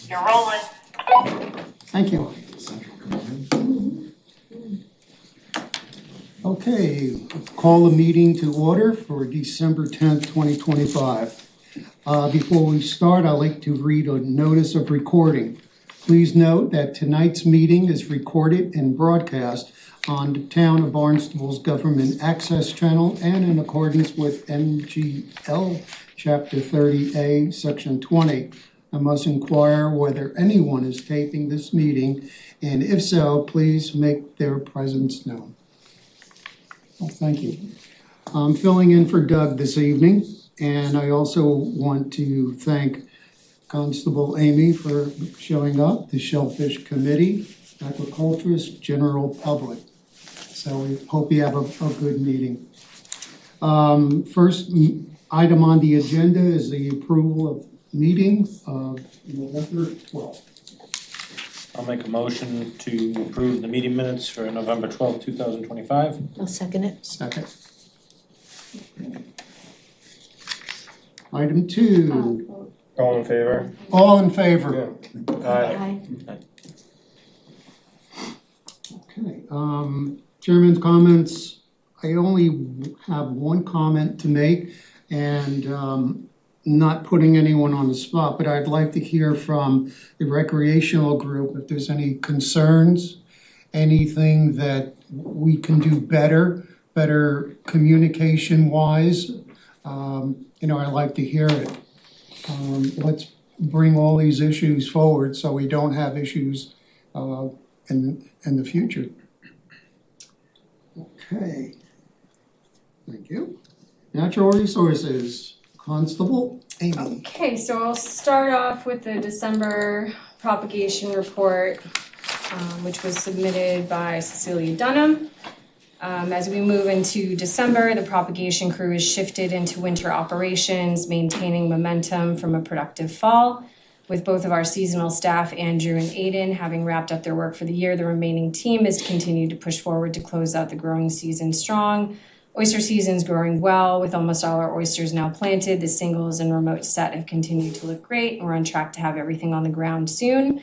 You're rolling. Thank you. Okay, call the meeting to order for December 10th, 2025. Before we start, I'd like to read a notice of recording. Please note that tonight's meeting is recorded and broadcast on the Town of Barnstable's Government Access Channel and in accordance with MGL Chapter 30A, Section 20. I must inquire whether anyone is taping this meeting, and if so, please make their presence known. Well, thank you. I'm filling in for Doug this evening, and I also want to thank Constable Amy for showing up, the Shellfish Committee, agriculturists, general public. So we hope you have a good meeting. First item on the agenda is the approval of meeting of November 12th. I'll make a motion to approve the meeting minutes for November 12th, 2025. I'll second it. Second. Item 2. All in favor? All in favor? Aye. Okay. Chairman's comments. I only have one comment to make, and not putting anyone on the spot, but I'd like to hear from the recreational group if there's any concerns, anything that we can do better communication-wise. I'd like to hear it. Let's bring all these issues forward so we don't have issues in the future. Okay. Thank you. Natural Resources. Constable Amy. Okay, so I'll start off with the December propagation report, which was submitted by Cecilia Dunham. As we move into December, the propagation crew is shifted into winter operations, maintaining momentum from a productive fall. With both of our seasonal staff, Andrew and Aiden, having wrapped up their work for the year, the remaining team has continued to push forward to close out the growing season strong. Oyster season's growing well, with almost all our oysters now planted. The singles and remote set have continued to look great. We're on track to have everything on the ground soon,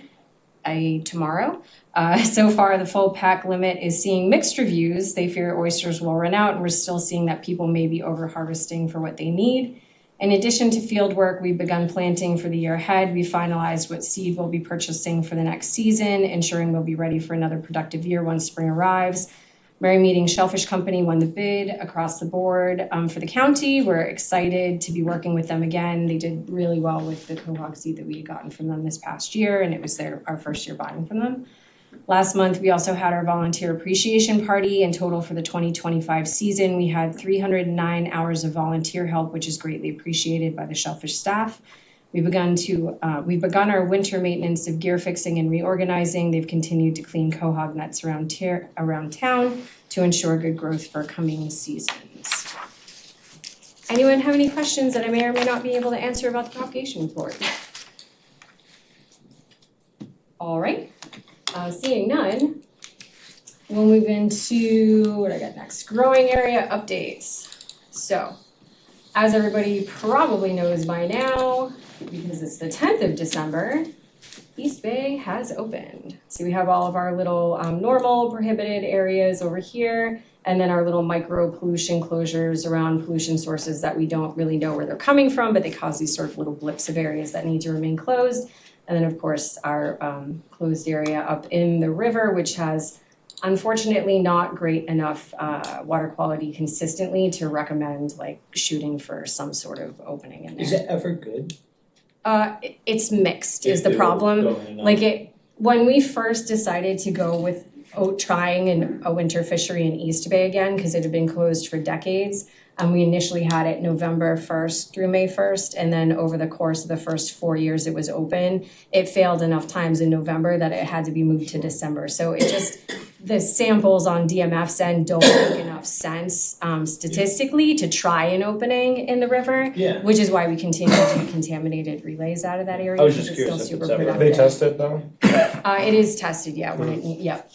tomorrow. So far, the full pack limit is seeing mixed reviews. They fear oysters will run out, and we're still seeing that people may be over-harvesting for what they need. In addition to field work, we've begun planting for the year ahead. We finalized what seed we'll be purchasing for the next season, ensuring we'll be ready for another productive year once spring arrives. Merry Meeting Shellfish Company won the bid across the board for the county. We're excited to be working with them again. They did really well with the quahog seed that we had gotten from them this past year, and it was our first year buying from them. Last month, we also had our volunteer appreciation party. In total for the 2025 season, we had 309 hours of volunteer help, which is greatly appreciated by the Shellfish staff. We've begun our winter maintenance of gear fixing and reorganizing. They've continued to clean quahog nets around town to ensure good growth for coming seasons. Anyone have any questions that I may or may not be able to answer about the propagation report? All right, seeing none, we'll move into what I got next, growing area updates. So, as everybody probably knows by now, because it's the 10th of December, East Bay has opened. So we have all of our little normal prohibited areas over here, and then our little micro pollution closures around pollution sources that we don't really know where they're coming from, but they cause these sort of little blips of areas that need to remain closed. And then of course our closed area up in the river, which has unfortunately not great enough water quality consistently to recommend like shooting for some sort of opening in there. Is it ever good? It's mixed is the problem. Like when we first decided to go with trying a winter fishery in East Bay again, because it had been closed for decades, we initially had it November 1st through May 1st, and then over the course of the first 4 years it was open, it failed enough times in November that it had to be moved to December. So it just, the samples on DMF's end don't make enough sense statistically to try an opening in the river, which is why we continue to do contaminated relays out of that area. I was just curious if it's ever. They test it though? It is tested, yeah. When yep.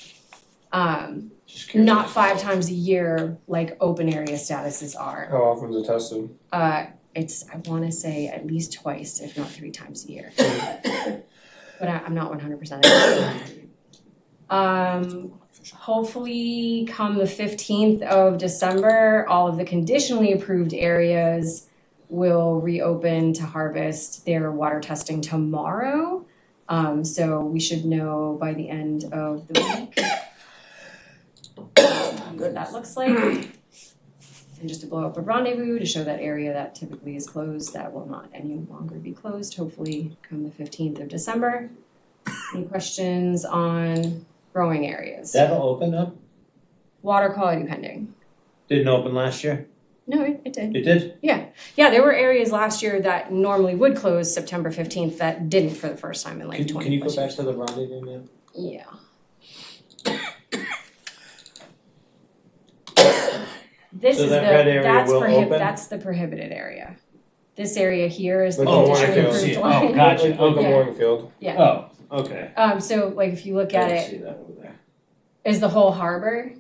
Not 5 times a year like open area statuses are. How often is it tested? It's, I want to say at least twice, if not 3 times a year. but I'm not 100%. Hopefully come the 15th of December, all of the conditionally approved areas will reopen to harvest their water testing tomorrow. So we should know by the end of the week how good that looks like. And just to blow up a rendezvous to show that area that typically is closed, that will not any longer be closed, hopefully come the 15th of December. Any questions on growing areas? That'll open up? Water quality pending. Didn't open last year? No, it did. It did? Yeah, there were areas last year that normally would close September 15th that didn't for the first time in like 20 Can you go plus back years. to the rendezvous now? Yeah. This So is that red area will open? that's the prohibited area. This area here is the Like the conditionally Warren approved Field. line. Oh, gotcha. Like the Okay. mooring field. Oh, okay. So like if you look I at didn't it, see that over there. is the whole harbor.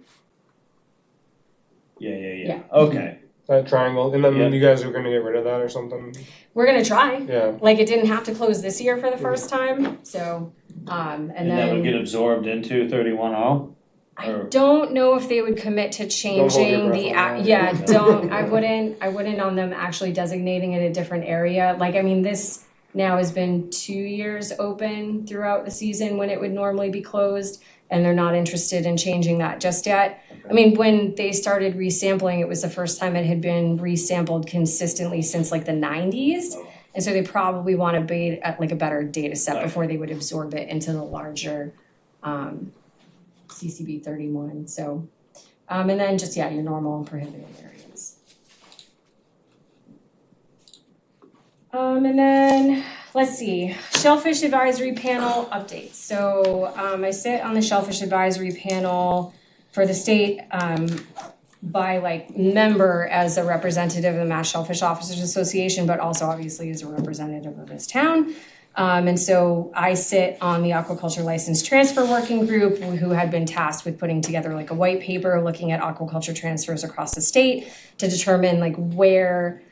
Yeah. Okay. That triangle, and then Yeah. you guys are gonna get rid of that or something? We're gonna try. Yeah. Like it didn't have to close this year for the first time, so and And that would then get absorbed into 31-0? I or- don't know if they would commit to changing breath the on that. yeah, don't I wouldn't on them actually designating it a different area. Like I mean this now has been 2 years open throughout the season when it would normally be closed, and they're not interested in changing that just yet. I mean, when they started resampling, it was the first time it had been resampled consistently since like the 90s. And so they probably want to be at like a better data set before they would absorb it into the larger CCB 31. So, and then just, your normal and prohibited areas. And then, let's see, Shellfish Advisory Panel updates. So I sit on the Shellfish Advisory Panel for the state by like member as a representative of the Mass Shellfish Officers Association, but also obviously as a representative of this town. And so I sit on the aquaculture license transfer working group who had been tasked with putting together like a white paper looking at aquaculture transfers across the state to determine like where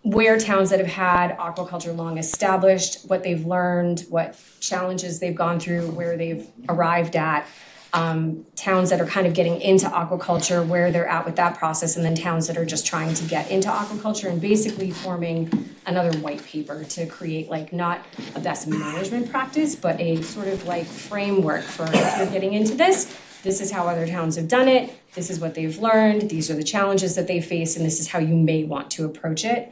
where towns that have had aquaculture long established, what they've learned, what challenges they've gone through, where they've arrived at, towns that are kind of getting into aquaculture, where they're at with that process, and then towns that are just trying to get into aquaculture, and basically forming another white paper to create like not a best management practice, but a sort of like framework for if you're getting into this. This is how other towns have done it. This is what they've learned. These are the challenges that they face, and this is how you may want to approach it.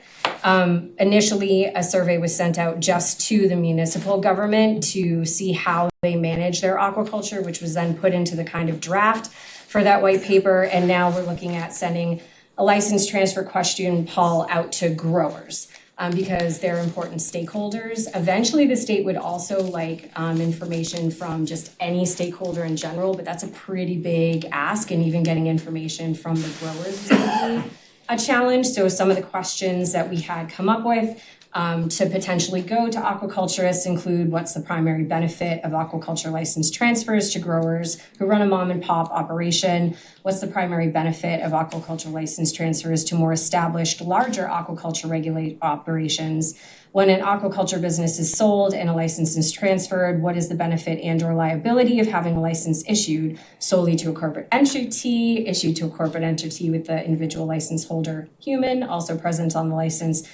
Initially, a survey was sent out just to the municipal government to see how they manage their aquaculture, which was then put into the kind of draft for that white paper. And now we're looking at sending a license transfer question poll out to growers. Because they're important stakeholders. Eventually, the state would also like information from just any stakeholder in general, but that's a pretty big ask, and even getting information from the growers is gonna be a challenge. So some of the questions that we had come up with to potentially go to aquaculturists include what's the primary benefit of aquaculture license transfers to growers who run a mom and pop operation? What's the primary benefit of aquaculture license transfers to more established, larger aquaculture regulate operations? When an aquaculture business is sold and a license is transferred, what is the benefit and or liability of having a license issued solely to a corporate entity, issued to a corporate entity with the individual license holder human, also present on the license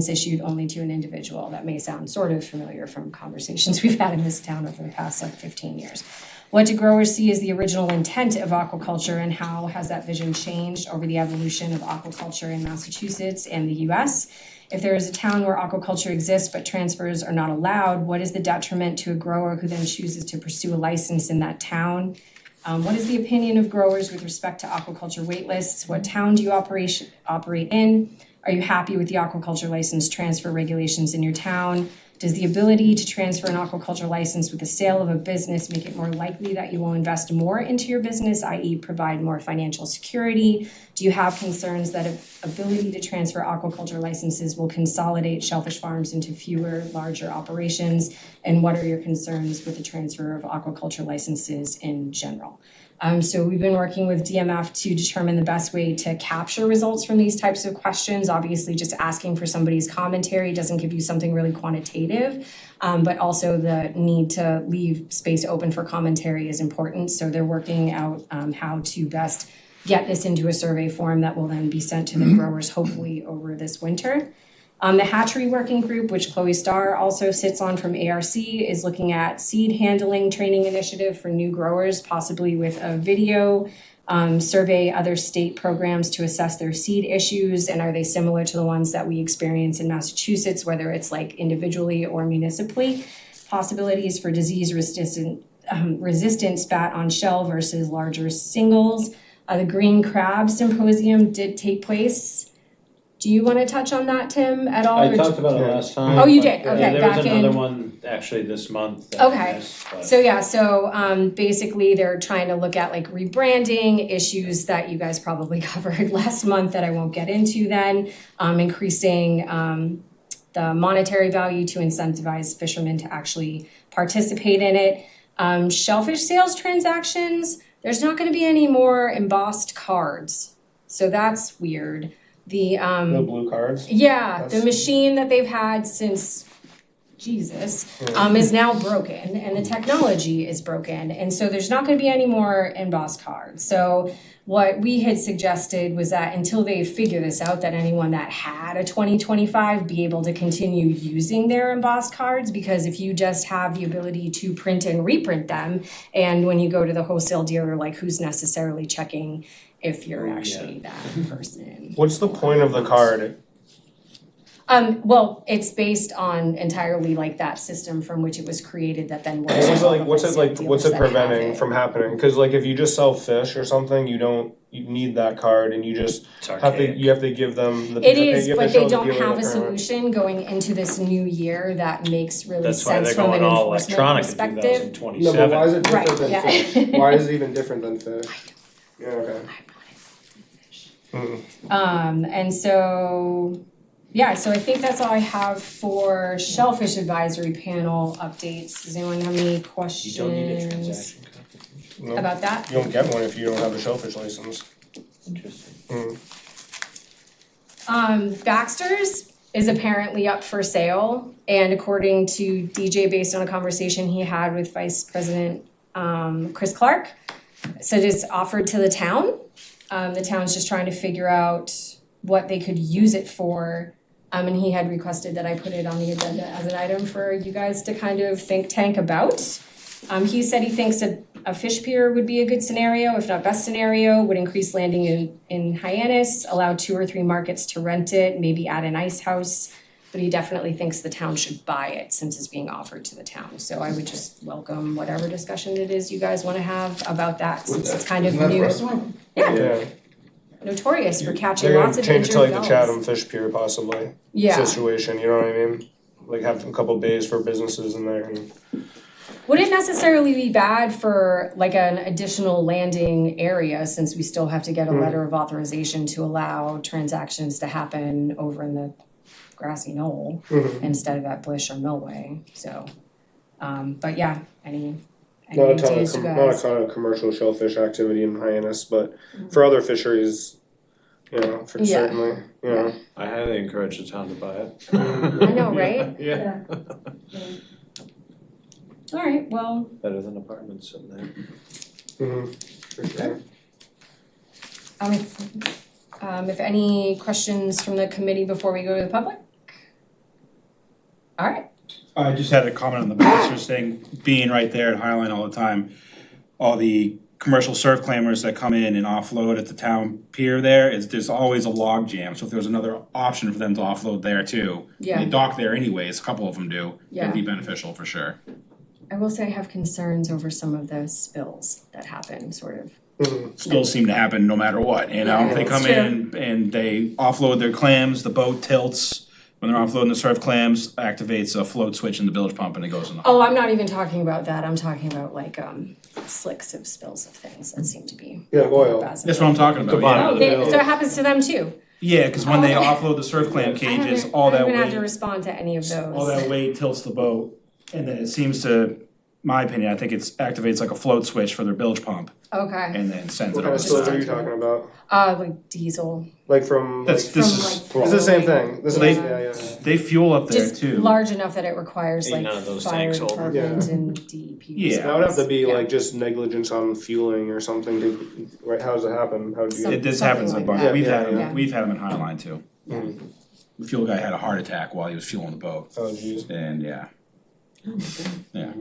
issued only to an individual? That may sound sort of familiar from conversations we've had in this town over the past 15 years. What do growers see as the original intent of aquaculture, and how has that vision changed over the evolution of aquaculture in Massachusetts and the US? If there is a town where aquaculture exists but transfers are not allowed, what is the detriment to a grower who then chooses to pursue a license in that town? What is the opinion of growers with respect to aquaculture wait lists? What town do you operate in? Are you happy with the aquaculture license transfer regulations in your town? Does the ability to transfer an aquaculture license with the sale of a business make it more likely that you will invest more into your business, i.e. provide more financial security? Do you have concerns that ability to transfer aquaculture licenses will consolidate shellfish farms into fewer, larger operations? And what are your concerns with the transfer of aquaculture licenses in general? So we've been working with DMF to determine the best way to capture results from these types of questions. Obviously, just asking for somebody's commentary doesn't give you something really quantitative, but also the need to leave space open for commentary is important. So they're working out how to best get this into a survey form that will then be sent to the growers hopefully over this winter. The hatchery working group, which Chloe Starr also sits on from ARC, is looking at seed handling training initiative for new growers, possibly with a video, survey other state programs to assess their seed issues, and are they similar to the ones that we experience in Massachusetts, whether it's like individually or municipally. Possibilities for disease resistant spat on shell versus larger singles. The Green Crab Symposium did take place. Do you want to touch on that, Tim, at all? I talked about it last time. Oh, you but, did? Okay, there back was in- another one actually this month. that I Okay. missed, but- So basically they're trying to look at like rebranding issues that you guys probably covered last month that I won't get into then, increasing the monetary value to incentivize fishermen to actually participate in it. Shellfish sales transactions, there's not gonna be any more embossed cards, so that's weird. The The blue cards. yeah, the That's- machine that they've had since Jesus is now broken, and the technology is broken, and so there's not gonna be any more embossed cards. So what we had suggested was that until they figure this out, that anyone that had a 2025 be able to continue using their embossed cards, because if you just have the ability to print and reprint them, and when you go to the wholesale dealer, like who's necessarily checking if you're actually that person? What's the point of the card? Well, it's based on entirely like that system from which it was created that then works. What's with all it the like? What's it wholesale like? What's dealers it that have preventing it. from happening? Because like if you just sell fish or something, you need that card, and you just It's have archaic. you have to give them the. It is, you have to but show they the don't dealer have the a current- solution going into this new year that makes really That's why sense they're from an going all enforcement electronic in perspective. 2027. No, but why is it different Right, than yeah. fish? Why is it even different than fish? Yeah, okay. And so, yeah, so I think that's all I have for Shellfish Advisory Panel updates. Does anyone have any You don't need a questions transaction copy. No, about that? you don't get one if you don't have a shellfish license. Interesting. Baxter's is apparently up for sale, and according to DJ, based on a conversation he had with Vice President Chris Clark, said it's offered to the town. The town's just trying to figure out what they could use it for. And he had requested that I put it on the agenda as an item for you guys to kind of think tank about. He said he thinks a fish pier would be a good scenario, if not best scenario, would increase landing in Hyannis, allow 2 or 3 markets to rent it, maybe add an ice house. But he definitely thinks the town should buy it since it's being offered to the town. So I would just welcome whatever discussion it is you guys wanna have about that, since it's kind of new. Yeah. Notorious for catching They're lots gonna of change injured it to like the gulls. Chatham Fish Pier possibly. Yeah, Situation, you know what I mean? Like have a couple bays for businesses in there and. wouldn't necessarily be bad for like an additional landing area, since we still have to get a letter of authorization to allow transactions to happen over in the grassy knoll instead of at Blish or Millway, so. But yeah, any Not a ton ideas of you not guys? a ton of commercial shellfish activity in Hyannis, but for other fisheries, you know, for Yeah. certainly, you know. I highly encourage the town to buy it. I know, right? Yeah. Alright, well, Better than apartments sitting there. For sure. if any questions from the committee before we go to the public? Alright, I just had a comment on the Baxter's thing, being right there at Highline all the time. All the commercial surf claimers that come in and offload at the town pier there's always a log jam. So if there was another option for them to offload there too. Yeah. They dock there anyways, a couple of them do. Yeah. It'd be beneficial for sure. I will say I have concerns over some of the spills that happen, sort of. Still seem to happen no matter what, you know? Yeah, They it's come true. in and they offload their clams, the boat tilts. When they're offloading the surf clams, activates a float switch in the bilge pump and it goes in the. Oh, I'm not even talking about that, I'm talking about like, slicks of spills of things that seem to be. Yeah, oil. That's what I'm talking about, bottom yeah. of Oh, so it happens to them too? Yeah, cause when they Oh, okay. offload the surf clam I cages, haven't- all I that haven't had to weight, respond to any of those. all that weight tilts the boat. And then it seems to my opinion, I think it's activates like a float switch for their bilge pump Okay, and then sends What it kind over. of to stove the- are you talking about? like diesel, Like from, like, That's, this this from is, like. is the same propane. thing, this is, They- yeah. they fuel up there Just too. large enough that it requires Ain't like none of those fire tanks holding. department Yeah. and DEP. Yeah. That would have to be Yeah. like just negligence on fueling or something to, right, how does it happen? How do you? It this Something happens a like bunch. that. We've Yeah, had them, yeah. we've had them in Highline too. Mhm. The fuel guy had a heart attack while he was fueling the boat Oh jeez, and yeah. Yeah.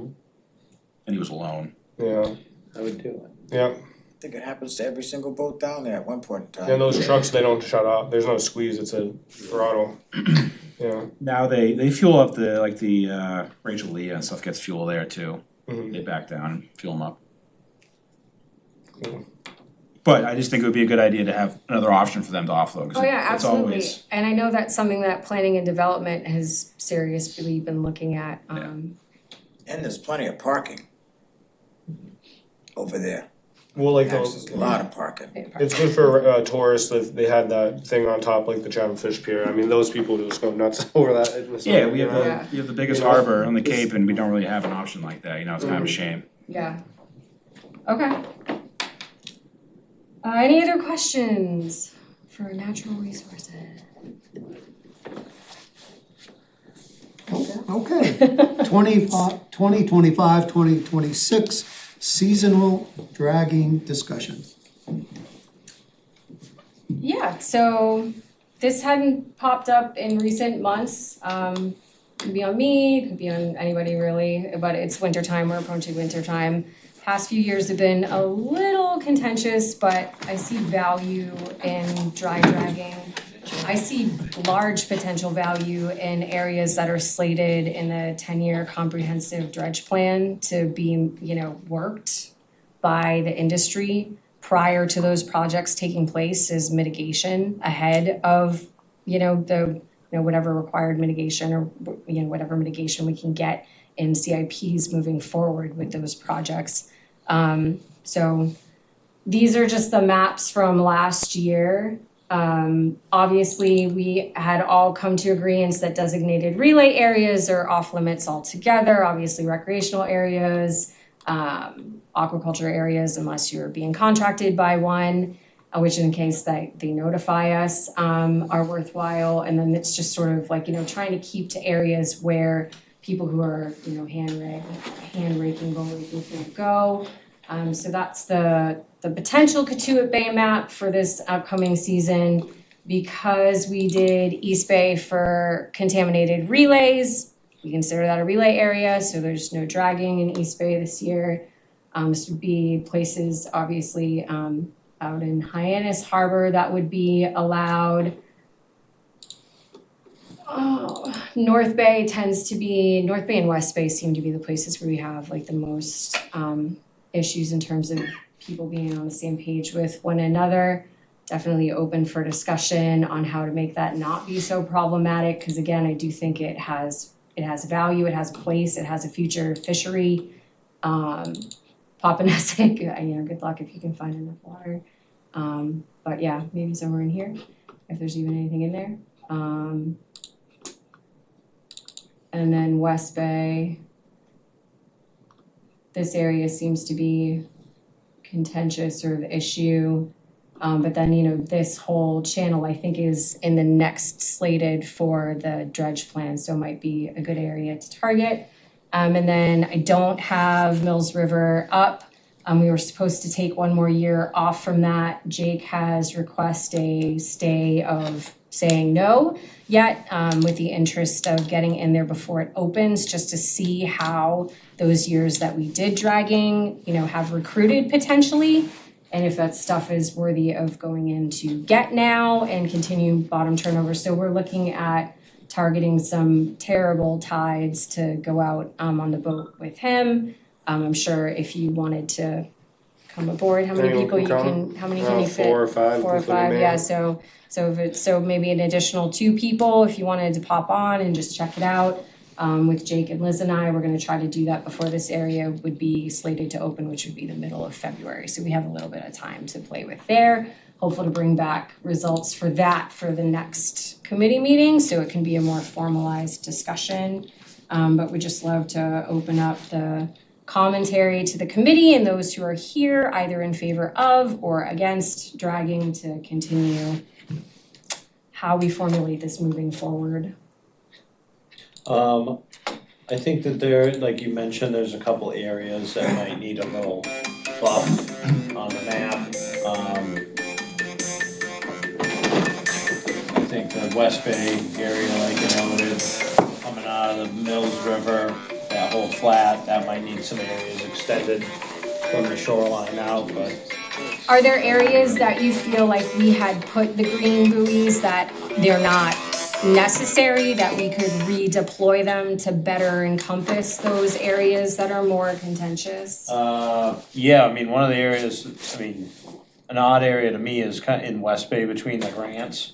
And he was alone. yeah, I would do it. yeah, I think it happens to every single boat down there at one point in time. and those trucks, they don't shut off, there's no squeeze, it's a throttle, yeah. Now they fuel up the, like the, Rachel Leah and stuff gets fuel there too. Mhm. They back down and fuel them up. Cool. But I just think it would be a good idea to have another option for them to offload. 'Cause Oh, yeah, it's absolutely, always- and I know that's something that planning and development has seriously been looking at, And there's plenty of parking over there. Well, like There's those, a lot of parking. it's good for tourists that they had that thing on top, like the Chatham Fish Pier, I mean, those people just go nuts over that in the summer, Yeah, we have you know? Yeah. we have the biggest You know, harbor on the Cape and we don't really have an option like that, you know, it's kind of a shame. Yeah. Okay. Any other questions for natural resources? Okay, 2025-2026 seasonal dragging discussion. Yeah, so this hadn't popped up in recent months. Could be on me, could be on anybody really, but it's winter time, we're approaching winter time. Past few years have been a little contentious, but I see value in dry dragging. I see large potential value in areas that are slated in the 10-year comprehensive dredge plan to be, worked by the industry prior to those projects taking place as mitigation ahead of, whatever required mitigation or, whatever mitigation we can get in CIPs moving forward with those projects. So these are just the maps from last year. Obviously, we had all come to agreeance that designated relay areas are off limits altogether, obviously recreational areas, aquaculture areas, unless you're being contracted by one, which in case that they notify us, are worthwhile. And then it's just sort of like, trying to keep to areas where people who are, hand raking, bow raking can't go. So that's the potential Katuitt Bay map for this upcoming season. Because we did East Bay for contaminated relays, we consider that a relay area, so there's no dragging in East Bay this year. This would be places obviously out in Hyannis Harbor that would be allowed. North Bay and West Bay seem to be the places where we have like the most issues in terms of people being on the same page with one another. Definitely open for discussion on how to make that not be so problematic, because again, I do think it has value, it has a place, it has a future fishery. Papanesik, good luck if you can find enough water. But yeah, maybe somewhere in here, if there's even anything in there. And then West Bay, this area seems to be contentious sort of issue. But then, this whole channel I think is in the next slated for the dredge plan, so it might be a good area to target. And then I don't have Mills River up. We were supposed to take one more year off from that. Jake has requested a stay of saying no yet, with the interest of getting in there before it opens, just to see how those years that we did dragging, have recruited potentially. And if that stuff is worthy of going into get now and continue bottom turnover. So we're looking at targeting some terrible tides to go out on the boat with him. I'm sure if you wanted to come aboard, how many Anyone people can come. how many can you fit? 4 or 5, 4 or including 5, me. yeah, so maybe an additional 2 people if you wanted to pop on and just check it out. With Jake and Liz and I, we're gonna try to do that before this area would be slated to open, which would be the middle of February. So we have a little bit of time to play with there. Hopefully to bring back results for that for the next committee meeting, so it can be a more formalized discussion. But we just love to open up the commentary to the committee and those who are here, either in favor of or against dragging to continue how we formulate this moving forward. I think that there, like you mentioned, there's a couple areas that might need a little buff on the map. I think the West Bay area, like you noted, coming out of the Mills River, that whole flat, that might need some areas extended from the shoreline out, but Are there areas that you feel like we had put the green buoys that they're not necessary, that we could redeploy them to better encompass those areas that are more contentious? yeah, I mean, one of the areas, I mean, an odd area to me is kind of in West Bay between the grants.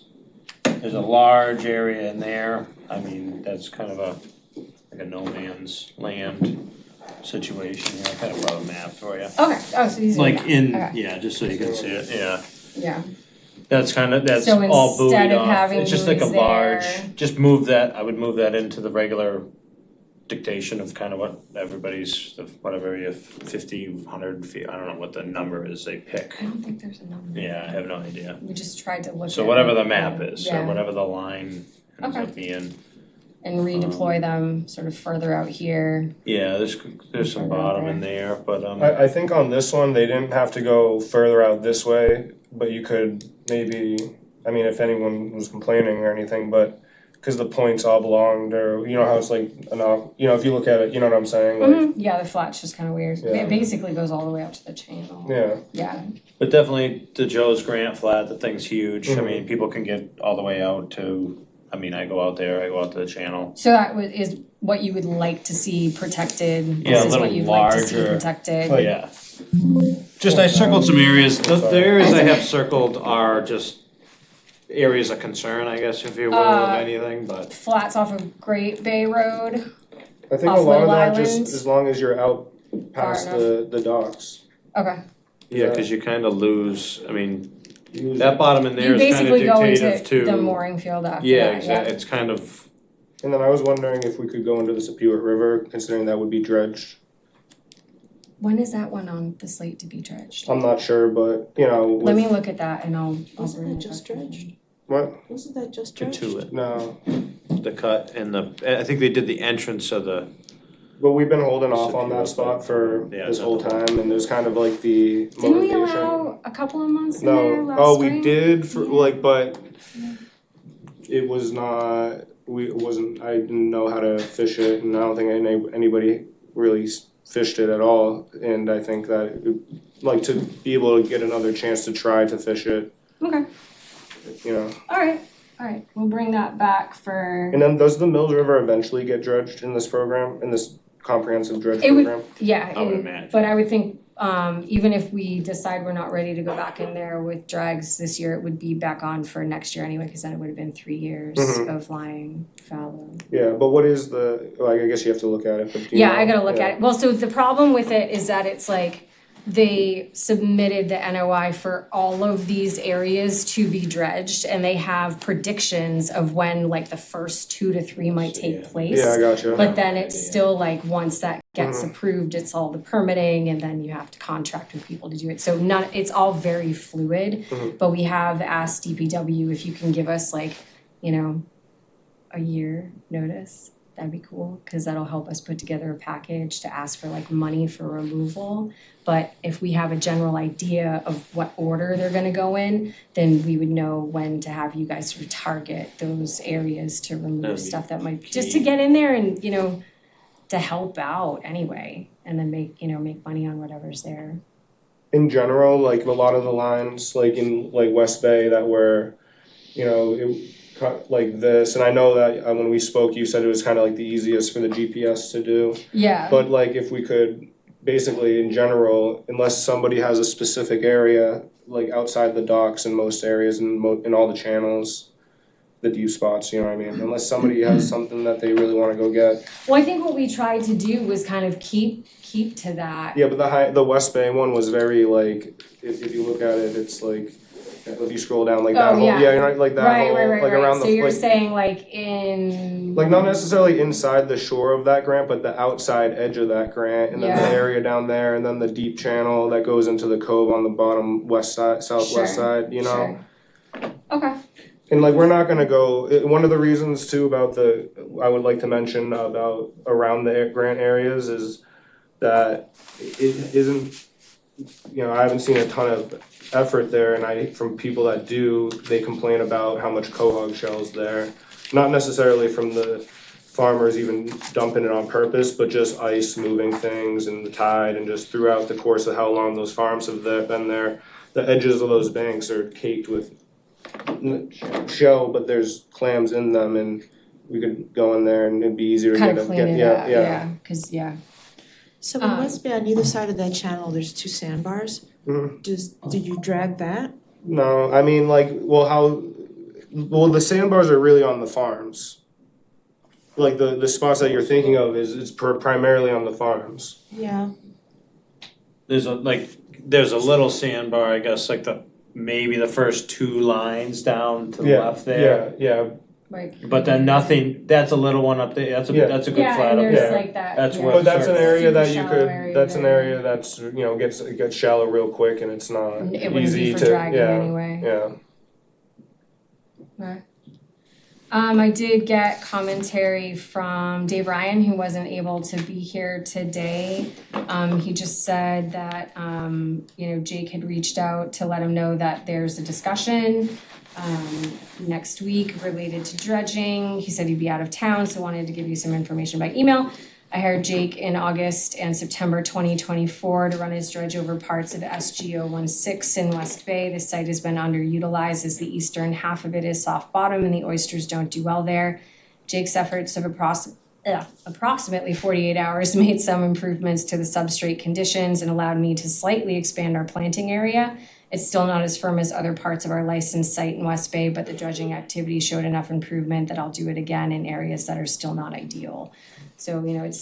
There's a large area in there, I mean, that's kind of like a no man's land situation here, I kind of brought a map for you. Okay, oh, so these are. Like in, Okay. yeah, just so you can see it, yeah, Yeah, that's So all buoyed instead of off, having it's just like a buoys large, there- just move that, I would move that into the regular dictation of kind of what everybody's, whatever, you have 50, 100 feet, I don't know what the number is they pick. I don't think there's a number. Yeah, I have no idea. We just tried to look at. So whatever the it, map is, or yeah, whatever the line ends Okay. up being. and redeploy them sort of further out here. Yeah, there's some bottom in there, but I think on this one, they didn't have to go further out this way, but you could maybe, I mean, if anyone was complaining or anything, but cause the points all belonged, or you know how it's like, if you look at it, you know what I'm saying, like, Yeah, the flat's just kind of weird. Yeah. It basically goes all the way out to the channel. yeah. Yeah, but definitely the Joe's Grant Flat, the thing's huge. I Mhm. mean, people can get all the way out to, I mean, I go out there, I go out to the channel. so that is what you would like to see protected. Yeah, This a is little what you'd like to see larger. protected. Like- Yeah. Just I circled some areas, the areas I have circled are just areas of concern, I guess, if you will, of anything, but. Flats off of Great Bay Road. I think Off a lot of Little that just, Island. as long as you're out past Far the docks. Okay. Yeah, cause you kinda lose, I mean, You- that bottom in there You is kinda basically go dictative into to. the mooring field after Yeah, that, exactly, it's kind of, And then I was wondering if we could go into the Sepuit River, considering that would be dredged. When is that one on the slate to be dredged? I'm not sure, but, you know, Let me with, look at that and I'll Wasn't bring that it just back. dredged? what? Wasn't that just to dredged? it, No, the cut and I think they did the entrance of the, but we've been holding off on that Sepuit, spot for yeah, this is that whole the one? time, and there's kind of like the Didn't we motivation. allow a couple of months in there No, last oh, spring? we did for, Yeah. like, but it was not, I didn't know how to fish it, and I don't think anybody really fished it at all, and I think that, like, to be able to get another chance to try to fish it, Okay, you know. alright, we'll bring that back for, And then does the Mills River eventually get dredged in this program, in this comprehensive dredge It would- program? yeah, I would and- imagine. but I would think, even if we decide we're not ready to go back in there with drags this year, it would be back on for next year anyway, cause then it would have been 3 years Mhm. of flying fallow. Yeah, but what is I guess you have to look at it, but do you Yeah, know? I gotta look Yeah. at it. Well, so the problem with it is that it's like they submitted the NOI for all of these areas to be dredged and they have predictions of when like the first 2 to 3 might take place. Yeah, I gotcha. But then it's still like, once that gets Mm-hmm. approved, it's all the permitting and then you have to contract with people to do it. So it's all very fluid. Mhm. But we have asked DPW if you can give us like, you know, a year notice. That'd be cool, cause that'll help us put together a package to ask for like money for removal. But if we have a general idea of what order they're gonna go in, then we would know when to have you guys sort of target those areas to That'd remove be stuff that might, just key. to get in there and, you know, to help out anyway, and then make money on whatever's there. In general, like a lot of the lines, like in like West Bay that were, it cut like this, and I know that when we spoke, you said it was kind of like the easiest for the GPS to do. Yeah. But like if we could, basically in general, unless somebody has a specific area, like outside the docks in most areas and in all the channels, the deep spots, you know what I mean? Unless somebody has something that they really wanna go get. Well, I think what we tried to do was kind of keep to that. Yeah, but the West Bay one was very like, if you look at it, it's like, if you scroll down like that Oh, whole, yeah. yeah, you know, like that whole, like around So the, you're like, saying like in. like not necessarily inside the shore of that grant, but the outside edge of that grant, and then the Yeah. area down there, and then the deep channel that goes into the cove on the bottom west side, southwest Sure, side, you know? Sure. Okay. And like, we're not gonna go, one of the reasons too about I would like to mention about around the grant areas is that it isn't, you know, I haven't seen a ton of effort there, and from people that do, they complain about how much quahog shell's there. Not necessarily from the farmers even dumping it on purpose, but just ice moving things and the tide, and just throughout the course of how long those farms have been there, the edges of those banks are caked with shell, but there's clams in them, and we could go in there and it'd be easier to Kind of clean it out, cause So in West Bay, on either side of that channel, there's 2 sandbars. Mhm. Did you drag that? No, I mean, like, the sandbars are really on the farms. Like the spots that you're thinking of it's primarily on the farms. Yeah. There's a little sandbar, I guess, like maybe the first 2 lines down to the left there. Yeah, like. But then nothing, that's a little one up there, that's a good Yeah, flat and up there's there. like that. That's yeah. where but that's an area that you Super could, shallow area that's an there. area that's, you know, gets shallow real quick, and it's not easy to, It wouldn't be for dragging anyway. Yeah. Okay. I did get commentary from Dave Ryan, who wasn't able to be here today. He just said that, Jake had reached out to let him know that there's a discussion next week related to dredging. He said he'd be out of town, so wanted to give you some information by email. I hired Jake in August and September 2024 to run his dredge over parts of SGO 16 in West Bay. The site has been underutilized as the eastern half of it is soft bottom and the oysters don't do well there. Jake's efforts of approximately 48 hours made some improvements to the substrate conditions and allowed me to slightly expand our planting area. It's still not as firm as other parts of our licensed site in West Bay, but the dredging activity showed enough improvement that I'll do it again in areas that are still not ideal. So, it's,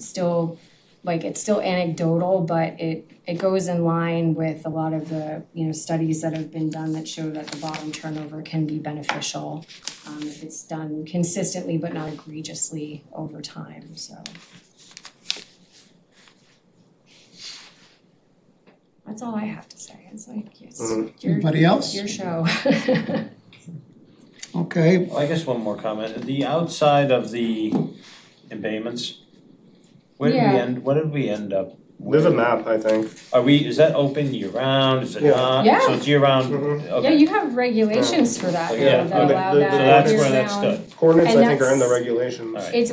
still, it's still anecdotal, but it goes in line with a lot of the, studies that have been done that show that the bottom turnover can be beneficial if it's done consistently but not egregiously over time, so. That's all I have to say. It's like, Anybody else? Your show. Okay, I guess one more comment, the outside of the embayments, what did we end up? There's a map, I think. Is that open year round, is it Yeah. not? Yeah. So it's year round, Mhm. okay. Yeah, you have regulations for that, Yeah. that allow The- that So that's where year that round. stood. Coordinates, And I think, are in the that's- regulations. Alright. It's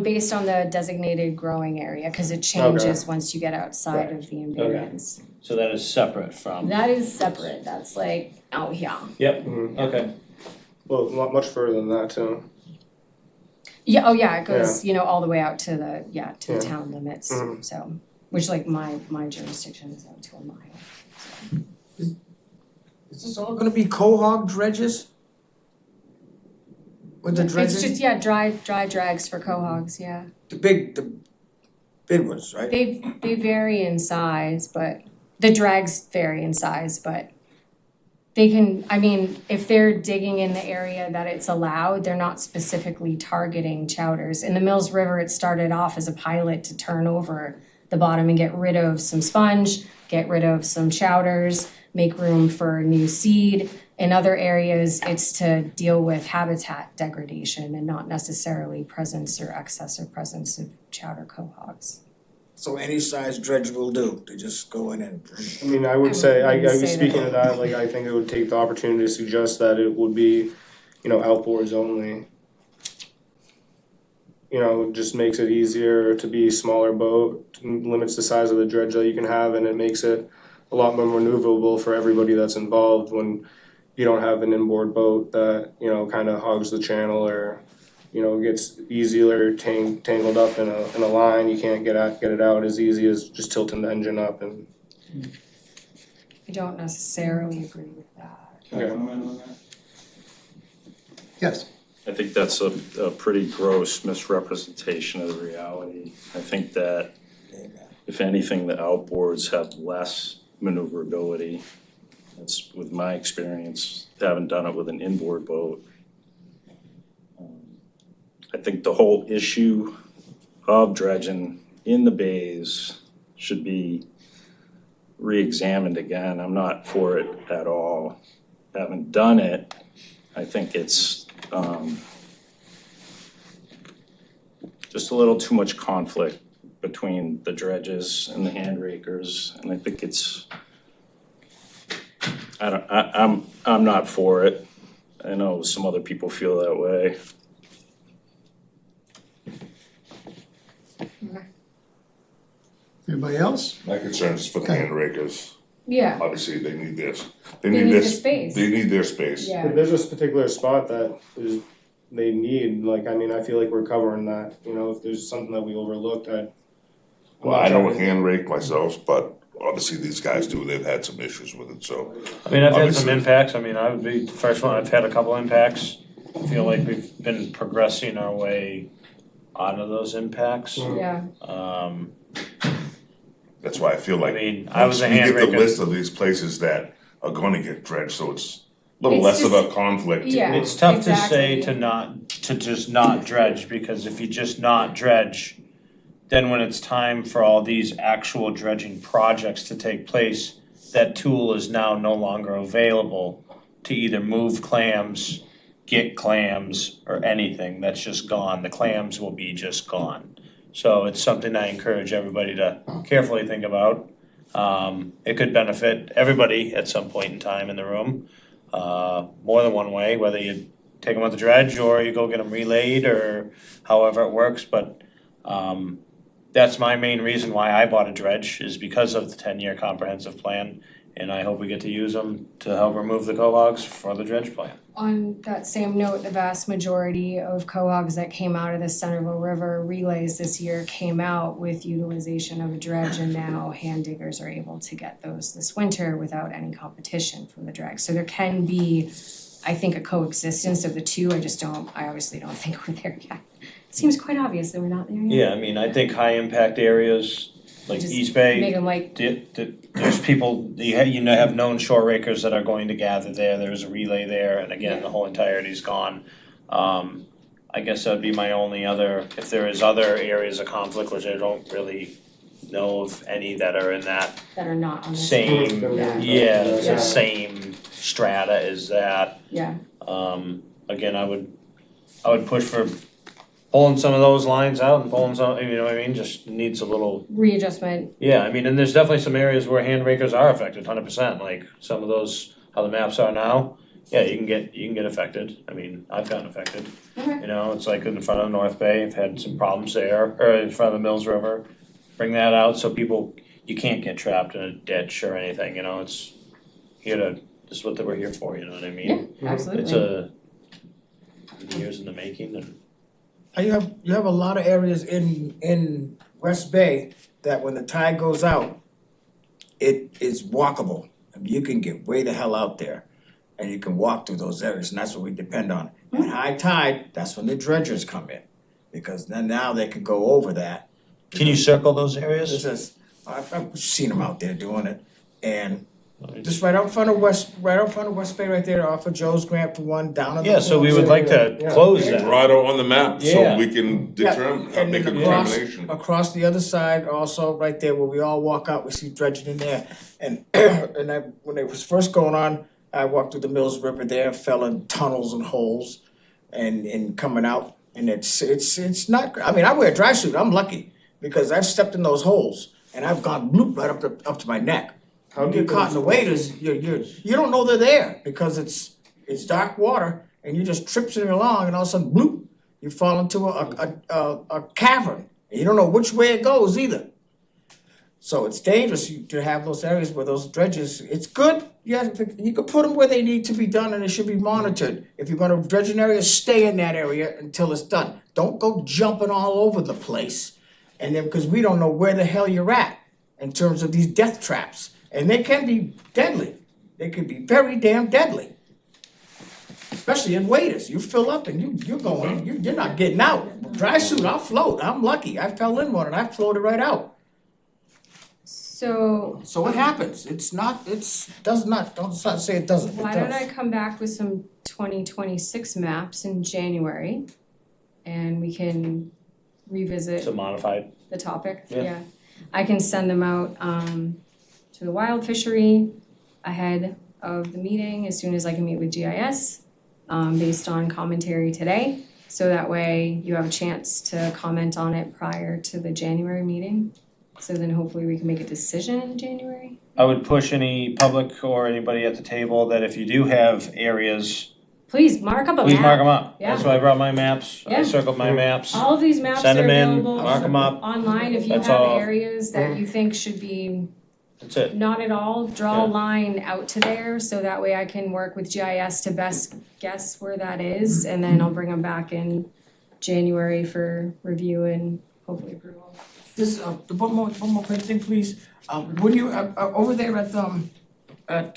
based on the designated growing area, cause it changes once you get outside Right. of the embayments. So that is separate from. That is separate, that's like out here. Yep, Mhm. okay. Well, not much further than that too. Yeah, it goes, all the way out to the Yeah. town limits, Mhm. so, which like my jurisdiction is out to a mile. Is this all gonna be quahog dredges? With the dredging? It's just, dry drags for quahogs, yeah. The big ones, right? They vary in size, but the drags vary in size, but they can, if they're digging in the area that it's allowed, they're not specifically targeting chowders. In the Mills River, it started off as a pilot to turn over the bottom and get rid of some sponge, get rid of some chowders, make room for new seed. In other areas, it's to deal with habitat degradation and not necessarily presence or excessive presence of chowder quahogs. So any size dredge will do, they just go in and. I mean, I would say, I wouldn't was say speaking that. to that, like, I think it would take the opportunity to suggest that it would be, outboards only. Just makes it easier to be a smaller boat, limits the size of the dredge that you can have, and it makes it a lot more maneuverable for everybody that's involved when you don't have an inboard boat that, kind of hogs the channel or, gets easier tangled up in a line, you can't get it out as easy as just tilting the engine up and. I don't necessarily agree with that. Okay. yes. I think that's a pretty gross misrepresentation of the reality. I think that if anything, the outboards have less maneuverability That's with my experience, haven't done it with an inboard boat. I think the whole issue of dredging in the bays should be re-examined again. I'm not for it at all. Haven't done it. I think it's just a little too much conflict between the dredges and the hand rakers, and I think it's, I'm not for it. I know some other people feel that way. Anybody else? My concern is for the hand rakers. Yeah, Obviously, they need this. they need the space. They need their space. Yeah. If there's this particular spot that is, they need, like, I mean, I feel like we're covering that, you know, if there's something that we overlooked, Well, I don't hand rake myself, but obviously these guys do. They've had some issues with it, so. I mean, I've had some Obviously. impacts, I mean, I would be the first one, I've had a couple impacts. I feel like we've been progressing our way out of those impacts. Yeah, That's why I feel I like. mean, I was a once we hand get the raker. list of these places that are gonna get dredged, so it's a little It's less of just- a conflict. yeah. It's tough to say Exactly. to just not dredge, because if you just not dredge, then when it's time for all these actual dredging projects to take place, that tool is now no longer available to either move clams, get clams, or anything. That's just gone. The clams will be just gone. So it's something I encourage everybody to carefully think about. It could benefit everybody at some point in time in the room, more than one way, whether you take them on the dredge or you go get them relayed or however it works, but that's my main reason why I bought a dredge, is because of the 10-year comprehensive plan, and I hope we get to use them to help remove the cohogs for the dredge plan. on that same note, the vast majority of cohogs that came out of the Centerville River relays this year came out with utilization of a dredge, and now hand diggers are able to get those this winter without any competition from the dredge. So there can be, I think, a coexistence of the two. I obviously don't think we're there yet. It seems quite obvious that we're not there yet. Yeah, I mean, I think high impact areas like Just East Bay, Make them like, there's people, you have known shore rakers that are going to gather there, there's a relay there, and again, the whole entirety's gone. I guess that'd be my only other, if there is other areas of conflict, which I don't really know of any that are in that that are not on this. same, Yeah. yeah, it's Yeah. the same strata as that. Yeah, Again, I would push for pulling some of those lines out and pulling some, you know what I mean, just needs a little. readjustment. Yeah, I mean, and there's definitely some areas where hand rakers are affected, 100%, like some of those, how the maps are now. Yeah, you can get affected, I mean, I've gotten affected, Okay. you know, it's like in front of North Bay, I've had some problems there, or in front of the Mills River. Bring that out so people, you can't get trapped in a ditch or anything, you know, it's this is what they were here for, you know what I mean? Yeah, absolutely. It's years in the making, and You have a lot of areas in West Bay that when the tide goes out, it is walkable. I mean, you can get way the hell out there and you can walk through those areas, and that's what we depend on. At high tide, that's when the dredgers come in, because then now they can go over that. can you circle those areas? This is, I've seen them out there doing it, and just right out in front of West Bay right there, off of Joe's Grant for one, down at the. Yeah, so we would like to Yeah. close that. Draw it out on the map so Yeah. we can determine, And make a then across, determination. across the other side also, right there where we all walk out, we see dredging in there. And, when it was first going on, I walked through the Mills River there, fell in tunnels and holes and coming out. And it's not, I mean, I wear a dry suit, I'm lucky, because I've stepped in those holes and I've gone bloop right up to my neck. How You get deep caught is in the waders, you don't know they're there, because it's dark water, and you're just tripsing along, and all of a sudden, bloop, you fall into a cavern, and you don't know which way it goes either. So it's dangerous to have those areas where those dredges, it's good, yeah, you can put them where they need to be done, and it should be monitored. If you're gonna dredge an area, stay in that area until it's done. Don't go jumping all over the place, and then, because we don't know where the hell you're at in terms of these death traps. And they can be deadly. They can be very damn deadly. Especially in waders. You fill up and you're going, you're not getting out. Dry suit, I'll float. I'm lucky. I fell in one and I floated right out. So So it happens, don't say it doesn't, it why don't does. I come back with some 2026 maps in January? And we can revisit So modified. the topic, Yeah. yeah. I can send them out to the wild fishery ahead of the meeting as soon as I can meet with GIS, based on commentary today. So that way you have a chance to comment on it prior to the January meeting. So then hopefully we can make a decision in January. I would push any public or anybody at the table that if you do have areas, Please mark up a map. please mark them up. Yeah. That's why I brought my maps. I Yeah. circled my maps. All of these maps Send are 'em in, available mark 'em up. online. If you That's have all. areas that you think should be That's it. not at all, draw a Yeah. line out to there, so that way I can work with GIS to best guess where that is, and then I'll bring them back in January for review and hopefully approval. This, one more quick thing, please. When you, over there at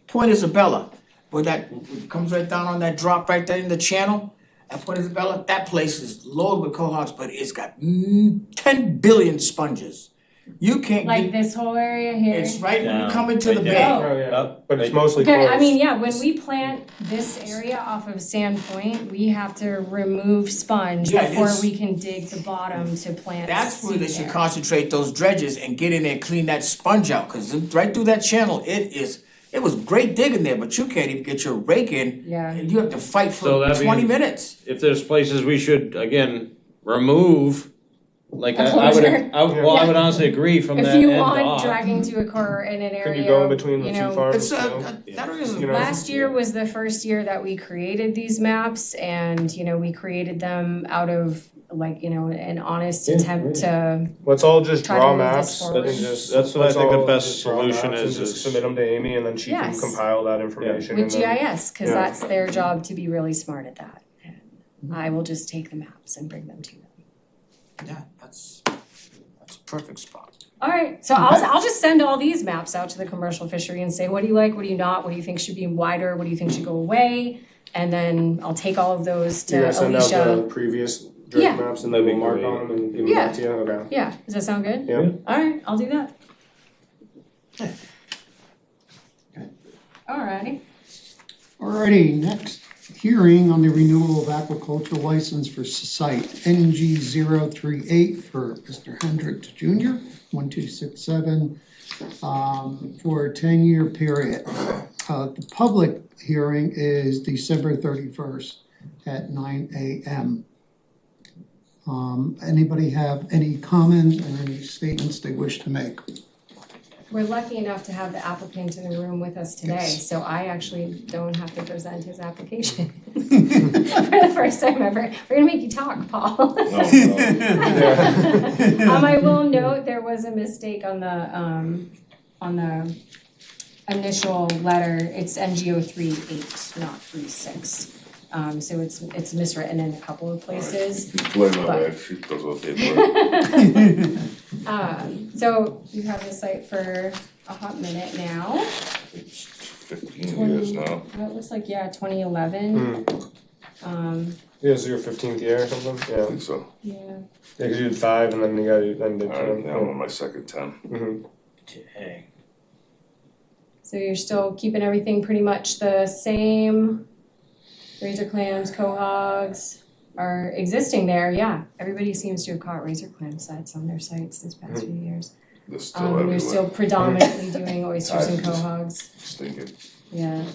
Point Isabella, where that comes right down on that drop right there in the channel, at Point Isabella, that place is loaded with cohogs, but it's got 10 billion sponges. You can't Like get, this whole area here. it's right when you Down, come into the right bay. down. Oh, yeah, Up, but it's right. mostly Okay, closed. I mean, yeah, when we plant this area off of Sand Point, we have to remove sponge Yeah, it before is. we can dig the bottom to plant That's where seed they should there. concentrate those dredges and get in there and clean that sponge out, cause right through that channel, it was great digging there, but you can't even get your rake in. Yeah. And you have to fight So for that 20 means- minutes. If there's places we should, again, remove, like A I would, closure. I would honestly agree from that If you end want off. dragging to occur in an area, Could you go in between the you two know, farms? It's, you know? that is, You know? last year was the first year that we created these maps and, you know, we created them out of like, you know, an honest attempt to, Let's all just Try to draw move this maps forward. and just. That's what I let's think the all best just draw solution maps and is just submit them to Amy and then she can Yes. compile that information with and then. GIS, cause yeah. that's their job to be really smart at that. And I will just take the maps and bring them to them. yeah, that's a perfect spot. Alright, so I'll just send all these maps out to the commercial fishery and say, what do you like, what do you not, what do you think should be wider, what do you think should go away? And then I'll take all of those to You're gonna send out Alicia. the previous dredge Yeah. maps and then we'll mark on them and give them back to you, okay? Yeah, does that sound good? Yeah. Alright, I'll do that. Alrighty. Alrighty, next hearing on the renewal of aquaculture license for site NG 038 for Mr. Hendricks Jr., 1267, for a 10-year period. The public hearing is December 31st at 9 a.m. Anybody have any comments or any statements they wish to make? We're lucky enough to have the applicant in the room with us today, so I actually don't have to present his application. For the first time ever, we're gonna make you talk, Paul. I will note, there was a mistake on the initial letter, it's NGO 38, not 36. So it's miswritten in a couple of places. Blame her, But- man. She does what they do. So we've had the site for a hot minute now. 15 years now. It looks like, yeah, 2011. Yeah, so your 15th year or something, I yeah, think so. Yeah. yeah, cause you did 5 and then you got, then did 10. Now I'm on my second 10. Mhm. Dang. So you're still keeping everything pretty much the same? Razor clams, cohogs are existing there, yeah. Everybody seems to have caught razor clam sets on their sites this past few years. They're still everywhere. You're still predominantly doing oysters and Just- cohogs, Stinking. yeah.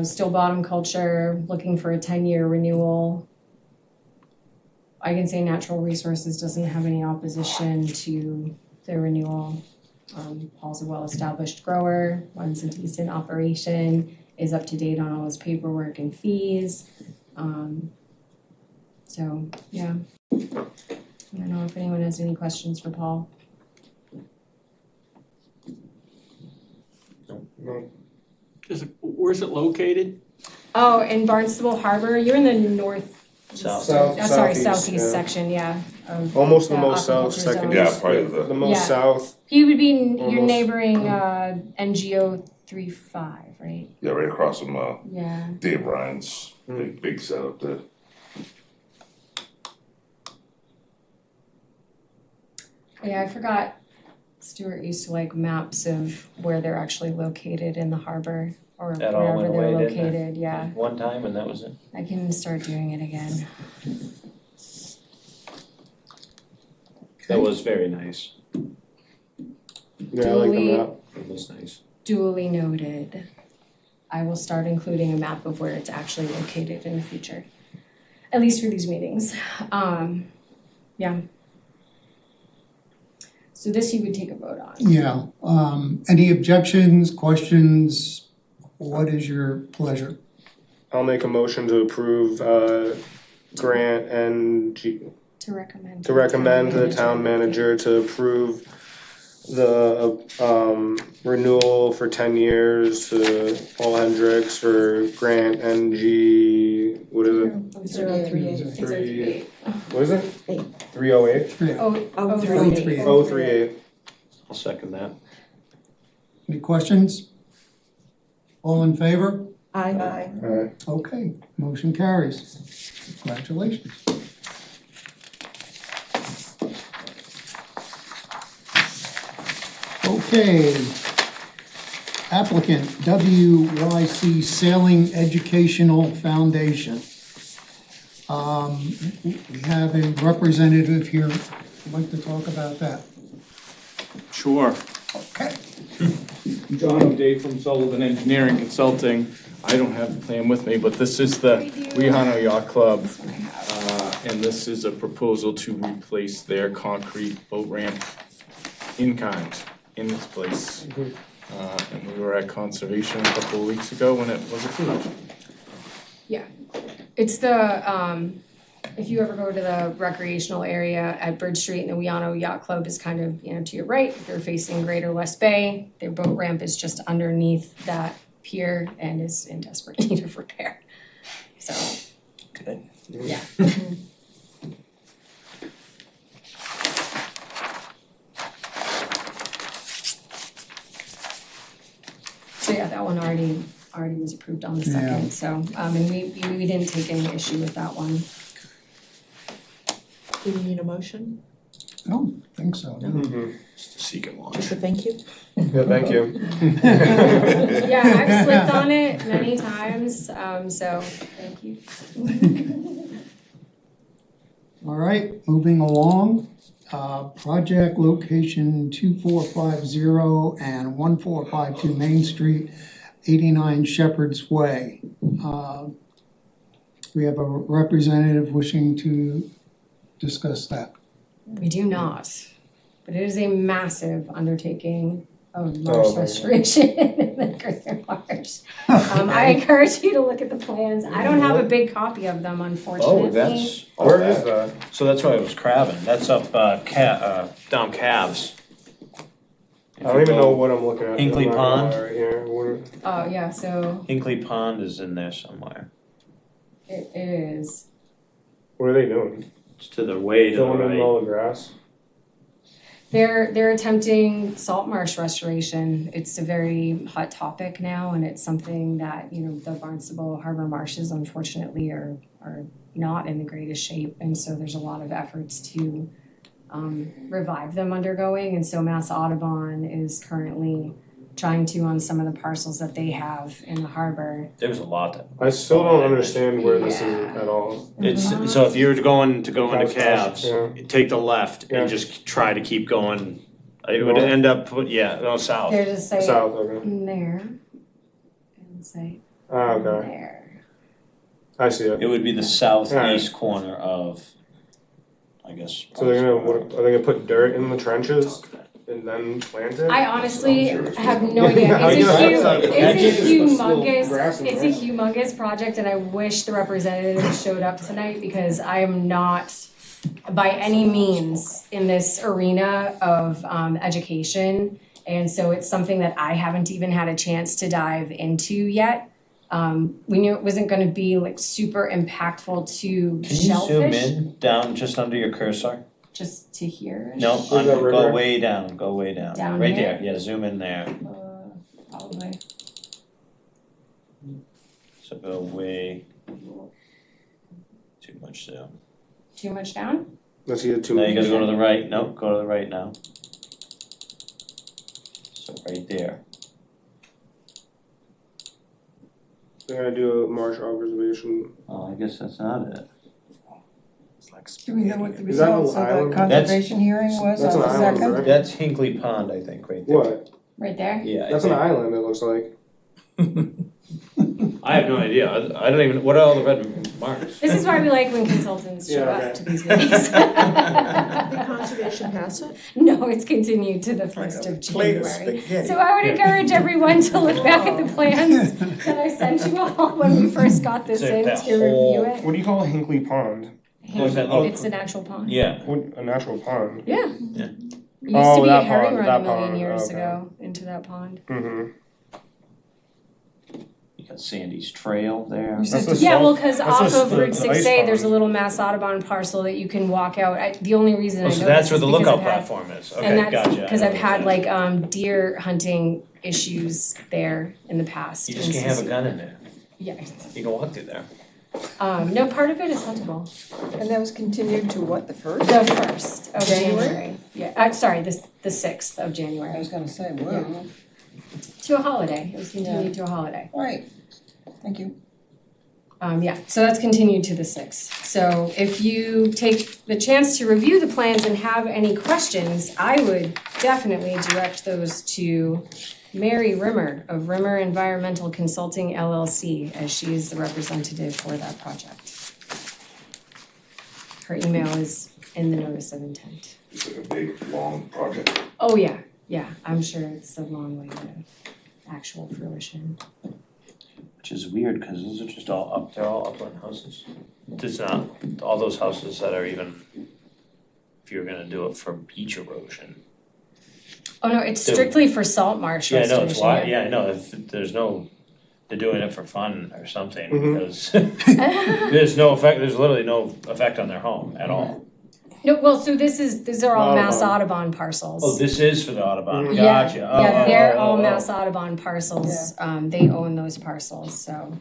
Still bottom culture, looking for a 10-year renewal. I can say Natural Resources doesn't have any opposition to the renewal. Paul's a well-established grower, runs a decent operation, is up to date on all his paperwork and fees. So, yeah. I don't know if anyone has any questions for Paul. No. Where's it located? Oh, in Barnstable Harbor, you're in the north. South. Southeast, Southeast yeah. section, yeah. Of Almost the the most south, aquaculture second zone. Yeah, east, probably the the- most Yeah. south, He would be your Almost. neighboring NGO 35, right? Yeah, right across from Yeah. Dave Ryan's big setup there. Yeah, I forgot Stuart used to like maps of where they're actually located in the harbor or That all wherever went they're away, didn't it? located, yeah. One time and that was it. I can start doing it again. That was very nice. Yeah, I like the Duly- map. It was nice. Duly noted. I will start including a map of where it's actually located in the future, at least for these meetings. Yeah. So this you would take a vote on. Yeah, any objections, questions? What is your pleasure? I'll make a motion to approve, grant and To recommend. to recommend to the town manager to approve the, renewal for 10 years to Paul Hendricks for grant NG, what is it? 038. It's 038. What is it? 308? Oh, 038. 038. I'll second that. Any questions? All in favor? Aye. Alright. Okay, motion carries. Congratulations. Okay. Applicant WYC Sailing Educational Foundation. We have a representative here. I'd like to talk about that. Sure. Okay. John O'Day from Sullivan Engineering Consulting. I don't have the plan with me, but this is the Wehano Yacht Club. And this is a proposal to replace their concrete boat ramp in kind in this place. And we were at conservation a couple of weeks ago when it was approved. Yeah, it's the, if you ever go to the recreational area at Bridge Street and the Wehano Yacht Club is kind of, to your right, if you're facing Greater West Bay, their boat ramp is just underneath that pier and is in desperate need of repair. So, Good. yeah. So yeah, that one already was approved on the second, so, and we didn't take any issue with that one. Do we need a motion? I don't think so, no. Just a secret launch. Just a thank you? Yeah, thank you. Yeah, I've slipped on it many times, so thank you. All right, moving along. Project location 2450 and 1452 Main Street, 89 Shepherd's Way. We have a representative wishing to discuss that. We do not, but it is a massive undertaking of Oh, marsh my restoration in the Greater Marsh. I encourage you to look at the plans. I don't have a big copy of them, unfortunately. Oh, that's. Where is that? So that's why it was crabbing. That's up, down Calves. I don't even know what I'm looking at. Hinkley I'm not gonna Pond? lie right here. What- Oh, yeah, so Hinkley Pond is in there somewhere. it is. What are they doing? It's to the way to the Filling in right. all the grass? They're attempting salt marsh restoration. It's a very hot topic now, and it's something that, the Barnstable Harbor marshes unfortunately are not in the greatest shape, and so there's a lot of efforts to revive them undergoing, and so Mass Audubon is currently trying to on some of the parcels that they have in the harbor. There's a lot that. I still don't understand where this is at all. It's, so if you were going into Calves, Calves, yeah. take the left Yeah. and just try to keep going. It would end up, south. There's a site South, okay. in there, and a site Ah, in okay. there. I see it. It would be the southeast corner of, I guess. So they're gonna, what, are they gonna put dirt in the trenches and then plant it? I honestly have no idea. How you gonna have that? It's a Just put little humongous, grass in it's a there. humongous project, and I wish the representative showed up tonight because I am not by any means in this arena of education. And so it's something that I haven't even had a chance to dive into yet. We knew it wasn't gonna be like super impactful to Can you zoom shellfish, in, down, just under your cursor? just to here. No, Where's that go river? way down, Down right here? there, yeah, zoom in there, Probably. so go way. Too much zoom. Too much down? Let's see it too. Now you gotta go to the right, no, go to the right now. right there. They're gonna do a marsh observation. Oh, I guess that's not it. Do we know what the Is that an results of island? that conservation hearing was That's on an the island, second? right? That's Hinkley Pond, I think, right there. What? Right there? Yeah. That's an island, it looks like. I have no idea. I don't even, what are all the red marks? This is why we like when consultants show Yeah, up okay. to these meetings. Did conservation pass it? No, it's continued to the first of Plate of January. spaghetti. So I would encourage everyone to look back at the plans that I sent you all when we first got this So in that to review it. What do you call a Hinkley Pond? What's that look? It's an actual pond. Yeah. What, a natural pond? Yeah. Yeah. It used to Oh, be a that herring pond, run that a million pond, years okay. ago into that pond. Mm-hmm. You got Sandy's Trail there. You said That's Yeah, the- well, cause that's off the- of the Route six ice A, there's a pond. little Mass Audubon parcel that you can walk out. The only reason I Oh, know so that's this where is the because lookout I've had, platform is. and Okay, that's, gotcha. cause I know I've what had you're saying. like, deer hunting issues there in the past. You just and can't have a so- gun in there. Yeah, You can walk through there. no, part of it is huntable. And that was continued to what, the first? The first of January? January. Yeah, sorry, the 6th of I January, was gonna say, whoa. to a holiday. It was continued to a holiday. Right, thank you. Yeah, so that's continued to the 6th. So if you take the chance to review the plans and have any questions, I would definitely direct those to Mary Rimmer of Rimmer Environmental Consulting LLC, as she is the representative for that project. Her email is in the notice of intent. It's like a big, long project. Oh, yeah, yeah, I'm sure it's a long way to actual fruition. Which is weird, cause those are just all up, they're all upland houses. There's not, all those houses that are even, if you're gonna do it for beach erosion. Oh, no, it's Dude. strictly for salt marsh Yeah, I restoration. know, it's why, yeah, I know, if there's no, they're doing it for fun or something, Mhm. because there's no effect, there's literally no effect on their home at all. No, well, so these are all Mass Audubon. Audubon parcels. Oh, this is for the Audubon, Mhm. gotcha, oh, Yeah, oh, they're oh, all oh, Mass Audubon parcels, they own those parcels, so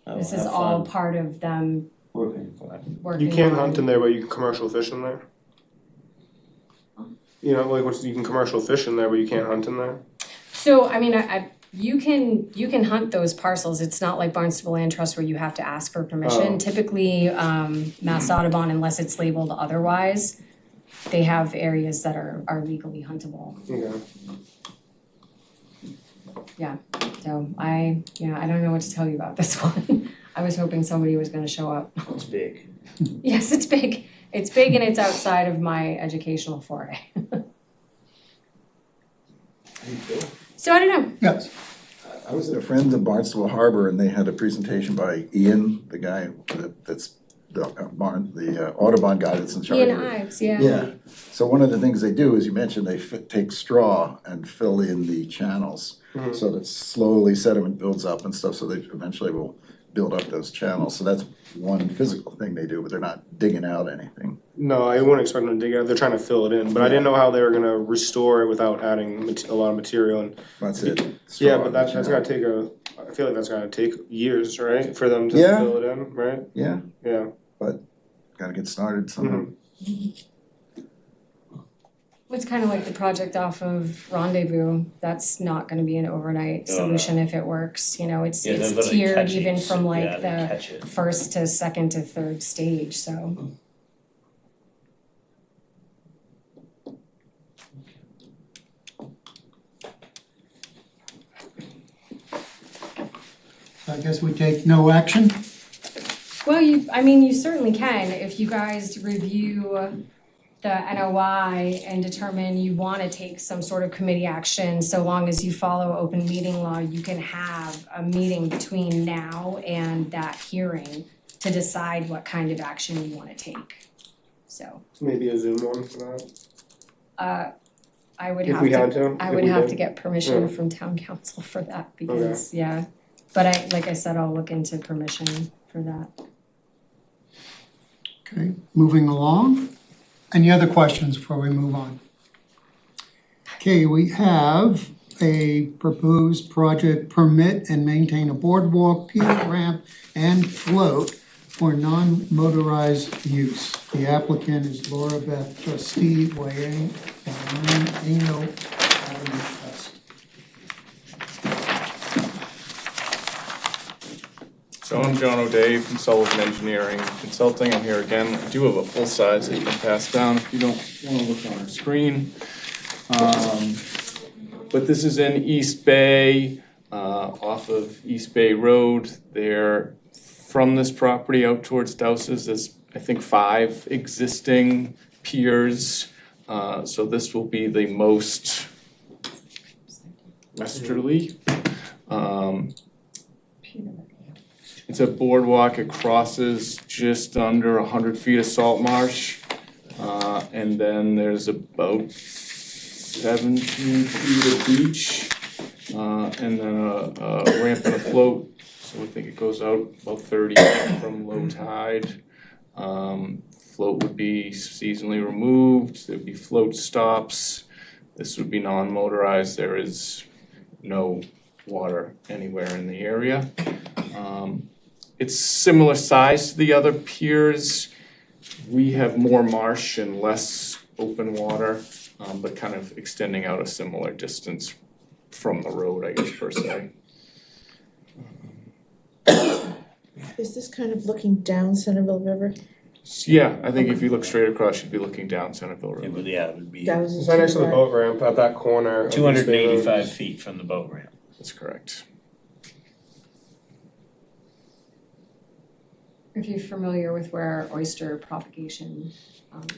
oh, this is have all fun part of them working for it. working You can't on- hunt in there, but you can commercial fish in there. You know, like you can commercial fish in there, but you can't hunt in there. So, I mean, you can hunt those parcels, it's not like Barnstable Land Trust where you have to ask for permission. Oh. Typically, Mass Audubon, unless it's labeled otherwise, they have areas that are legally huntable. Okay. So I don't know what to tell you about this one. I was hoping somebody was gonna show up. It's big. Yes, it's big. It's big and it's outside of my educational foray. So I don't know. Yes. I was at a friend's in Barnstable Harbor and they had a presentation by Ian, the guy that's the Audubon guy that's in charge of it. Ian Ives, yeah. Yeah, so one of the things they do, as you mentioned, they take straw and fill in the channels. Mhm. So that slowly sediment builds up and stuff, so they eventually will build up those channels. So that's one physical thing they do, but they're not digging out anything. No, I wouldn't expect them to dig out. They're trying to fill it in, but I didn't know how they were gonna restore it without adding a lot of material. And That's it. yeah, Straw but in the that's channel. gotta take I feel like that's gotta take years, right, for them to Yeah. fill it in, right? Yeah, Yeah. gotta get started somehow. It's kind of like the project off of Rendezvous. That's not gonna be an overnight No, no. solution if it works, you know, it's Yeah, they're it's literally tiered catching even from yeah, like they the catch it. first to second to third stage, so. I guess we take no action. Well, you certainly can, if you guys review the NOI and determine you wanna take some sort of committee action, so long as you follow open meeting law, you can have a meeting between now and that hearing to decide what kind of action you wanna take, so. Maybe a Zoom one for that. I would If have we to, had to, I if would we have did. to get permission Yeah. from town council for that, because, yeah. But like I said, I'll look into permission for that. Okay, moving along. Any other questions before we move on? Okay, we have a proposed project permit and maintain a boardwalk, pier, ramp, and float for non-motorized use. The applicant is Laura Beth Trustee, Wayne, Ano Avenue Trust. So I'm John O'Day from Sullivan Engineering Consulting. I'm here again. I do have a full size that you can pass down if you don't wanna look on our screen. But this is in East Bay, off of East Bay Road. There, from this property out towards Douse's, there's, I think, 5 existing piers. So this will be the most westerly. It's a boardwalk, it crosses just under 100 feet of salt marsh. And then there's about 17 feet of beach, and then a ramp and a float. So I think it goes out about 30 feet from low tide. Float would be seasonally removed, there'd be float stops. This would be non-motorized, there is no water anywhere in the area. It's similar size to the other piers. We have more marsh and less open water, but kind of extending out a similar distance from the road, I guess, per se. Is this kind of looking down Centerville River? Yeah, I think if you look straight across, you'd be looking down Centerville River. Yeah, it would be That was It's right next to the right. boat ramp at that corner. of East Bay Road. 285 feet from the boat ramp. That's correct. If you're familiar with where oyster propagation,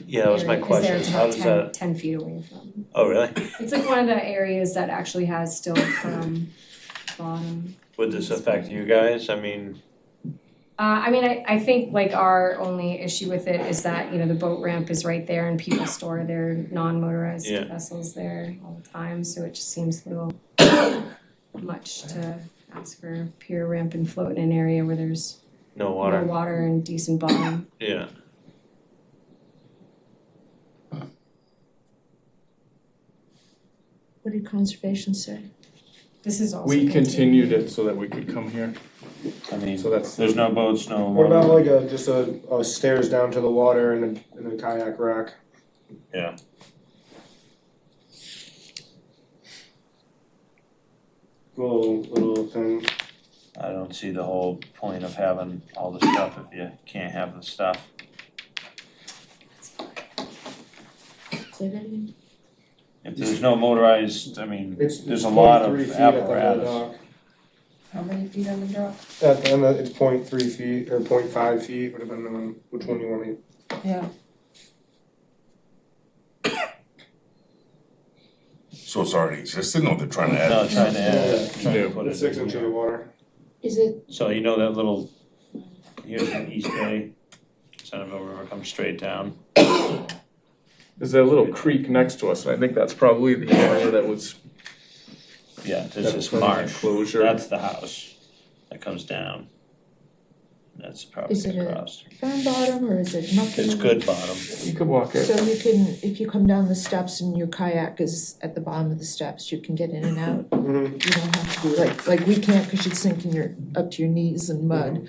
Yeah, that was my area is question, there, it's how about does 10 that- 10 feet away from. Oh, really? It's like one of the areas that actually has still firm bottom. Would this affect you guys? I mean, I think like our only issue with it is that, you know, the boat ramp is right there and people store their non-motorized Yeah. vessels there all the time, so it just seems a little much to ask for pier ramp and float in an area where there's no no water. water and decent bottom. Yeah. What did conservation say? This is also. We continued it so that we could come here. I mean, So that's- there's no boats, no What water. about like just a stairs down to the water and a kayak rack? Yeah. Little thing. I don't see the whole point of having all the stuff if you can't have the stuff. Say that again? If there's no motorized, I mean, It's there's a lot 0.3 of feet at the apparatus. dock. How many feet on the dock? At the end, it's 0.3 feet or 0.5 feet, depending on which one you want to. Yeah. So it's already existing, or they're trying to add? No, trying to add, Yeah. trying to put It's it 6 in inches here. of water. Is it, So you know that little, here's the East Bay, Centerville River comes straight down. There's a little creek next to us, and I think that's probably the area that was. Yeah, this that is permanent marsh. Closure. That's the house that comes down. That's probably Is it a- across. firm bottom or is it nothing? It's good bottom. You could walk it. So you can, if you come down the steps and your kayak is at the bottom of the steps, you can get in and out. Mm-hmm. You don't have to be like we can't because you'd sink in your, up to your knees in mud.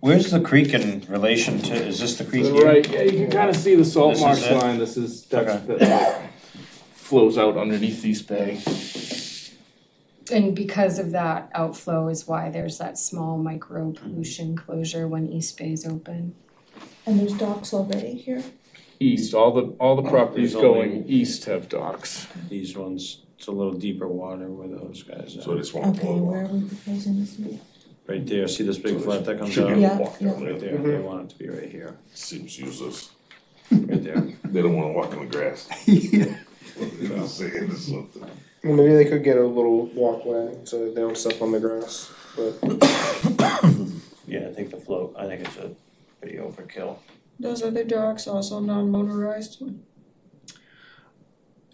Where's the creek in relation to, is this the creek here? Right, yeah, you can kind of see the salt This is marsh it? line, this is, that's, Okay. that flows out underneath East Bay. And because of that outflow is why there's that small micro pollution closure when East Bay is open. And there's docks already here? East, all the properties There's only- going east have docks. These ones, it's a little deeper water where those guys So are. this one. Okay, where are we proposing this one? Right there, see this big flat that comes Should out? be Yeah, walking yeah. on Right it. there, they want it to be right here, Seems useless. right there. They don't wanna walk in the grass. Yeah. They're just saying this something. Well, maybe they could get a little walkway so that they don't step on the grass, but. Yeah, I think the float, I think it's a pretty overkill. Those other docks also non-motorized?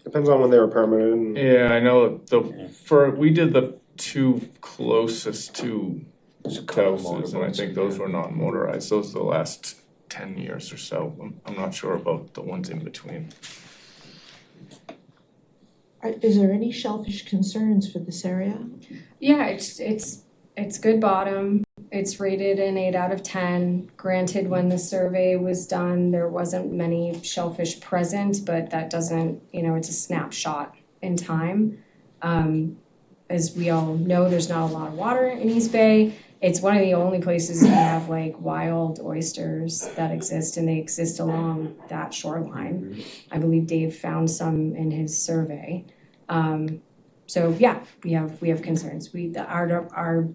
Depends on when they were permitted and. Yeah, I know we did the 2 closest to There's a couple houses, and I think those were not motorized, those are the last 10 years or so. I'm not sure about the ones in between. Is there any shellfish concerns for this area? Yeah, it's good bottom. It's rated an 8 out of 10. Granted, when the survey was done, there wasn't many shellfish present, but that doesn't, you know, it's a snapshot in time. as we all know, there's not a lot of water in East Bay. It's one of the only places we have like wild oysters that exist, and they exist along that shoreline. I believe Dave found some in his survey. So yeah, we have concerns. Our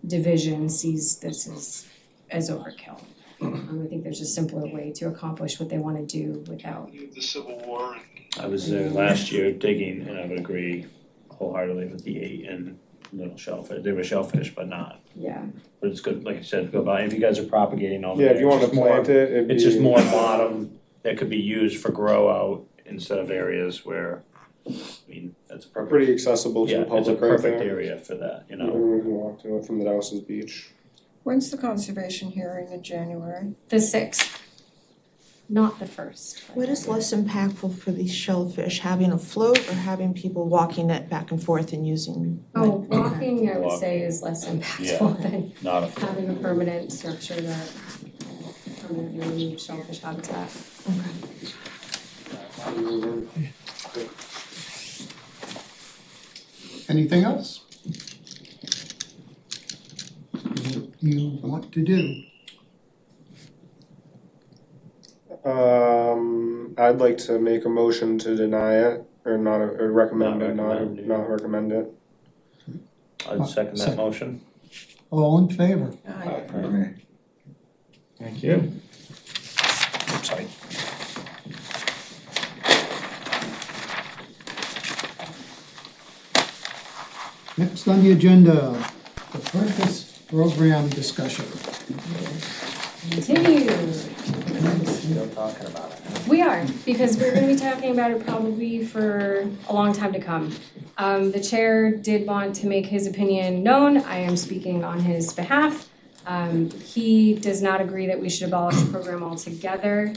division sees this as overkill. I think there's a simpler way to accomplish what they want to do without. The Civil War. I was there last year digging, and I would agree wholeheartedly with the 8 and little shellfish. They were shellfish, but not. Yeah. But it's good, like you said, go by. If you guys are propagating all the Yeah, if you it's wanted just to plant more- it, it'd be. It's just more bottom that could be used for grow out instead of areas where, I mean, that's perfect. Pretty accessible to Yeah, the it's a public right perfect there. area for that, you know. Everyone can walk to it from the Dowson's Beach. When's the conservation hearing in January? The 6th, not the 1st. What is less impactful for these shellfish, having a float or having people walking it back and forth and using? Oh, walking, I would say, is less impactful than Not a having a permanent structure that permanently removes shellfish habitat. Anything else you want to do? I'd like to make a motion to deny it, or not, or recommend it, recommend, not recommend it. I'd second that motion. All in favor? Aye. Thank you. Sorry. Next on the agenda, the purpose program discussion. Continue. Still talking about it. We are, because we're gonna be talking about it probably for a long time to come. The chair did want to make his opinion known. I am speaking on his behalf. He does not agree that we should abolish the program altogether.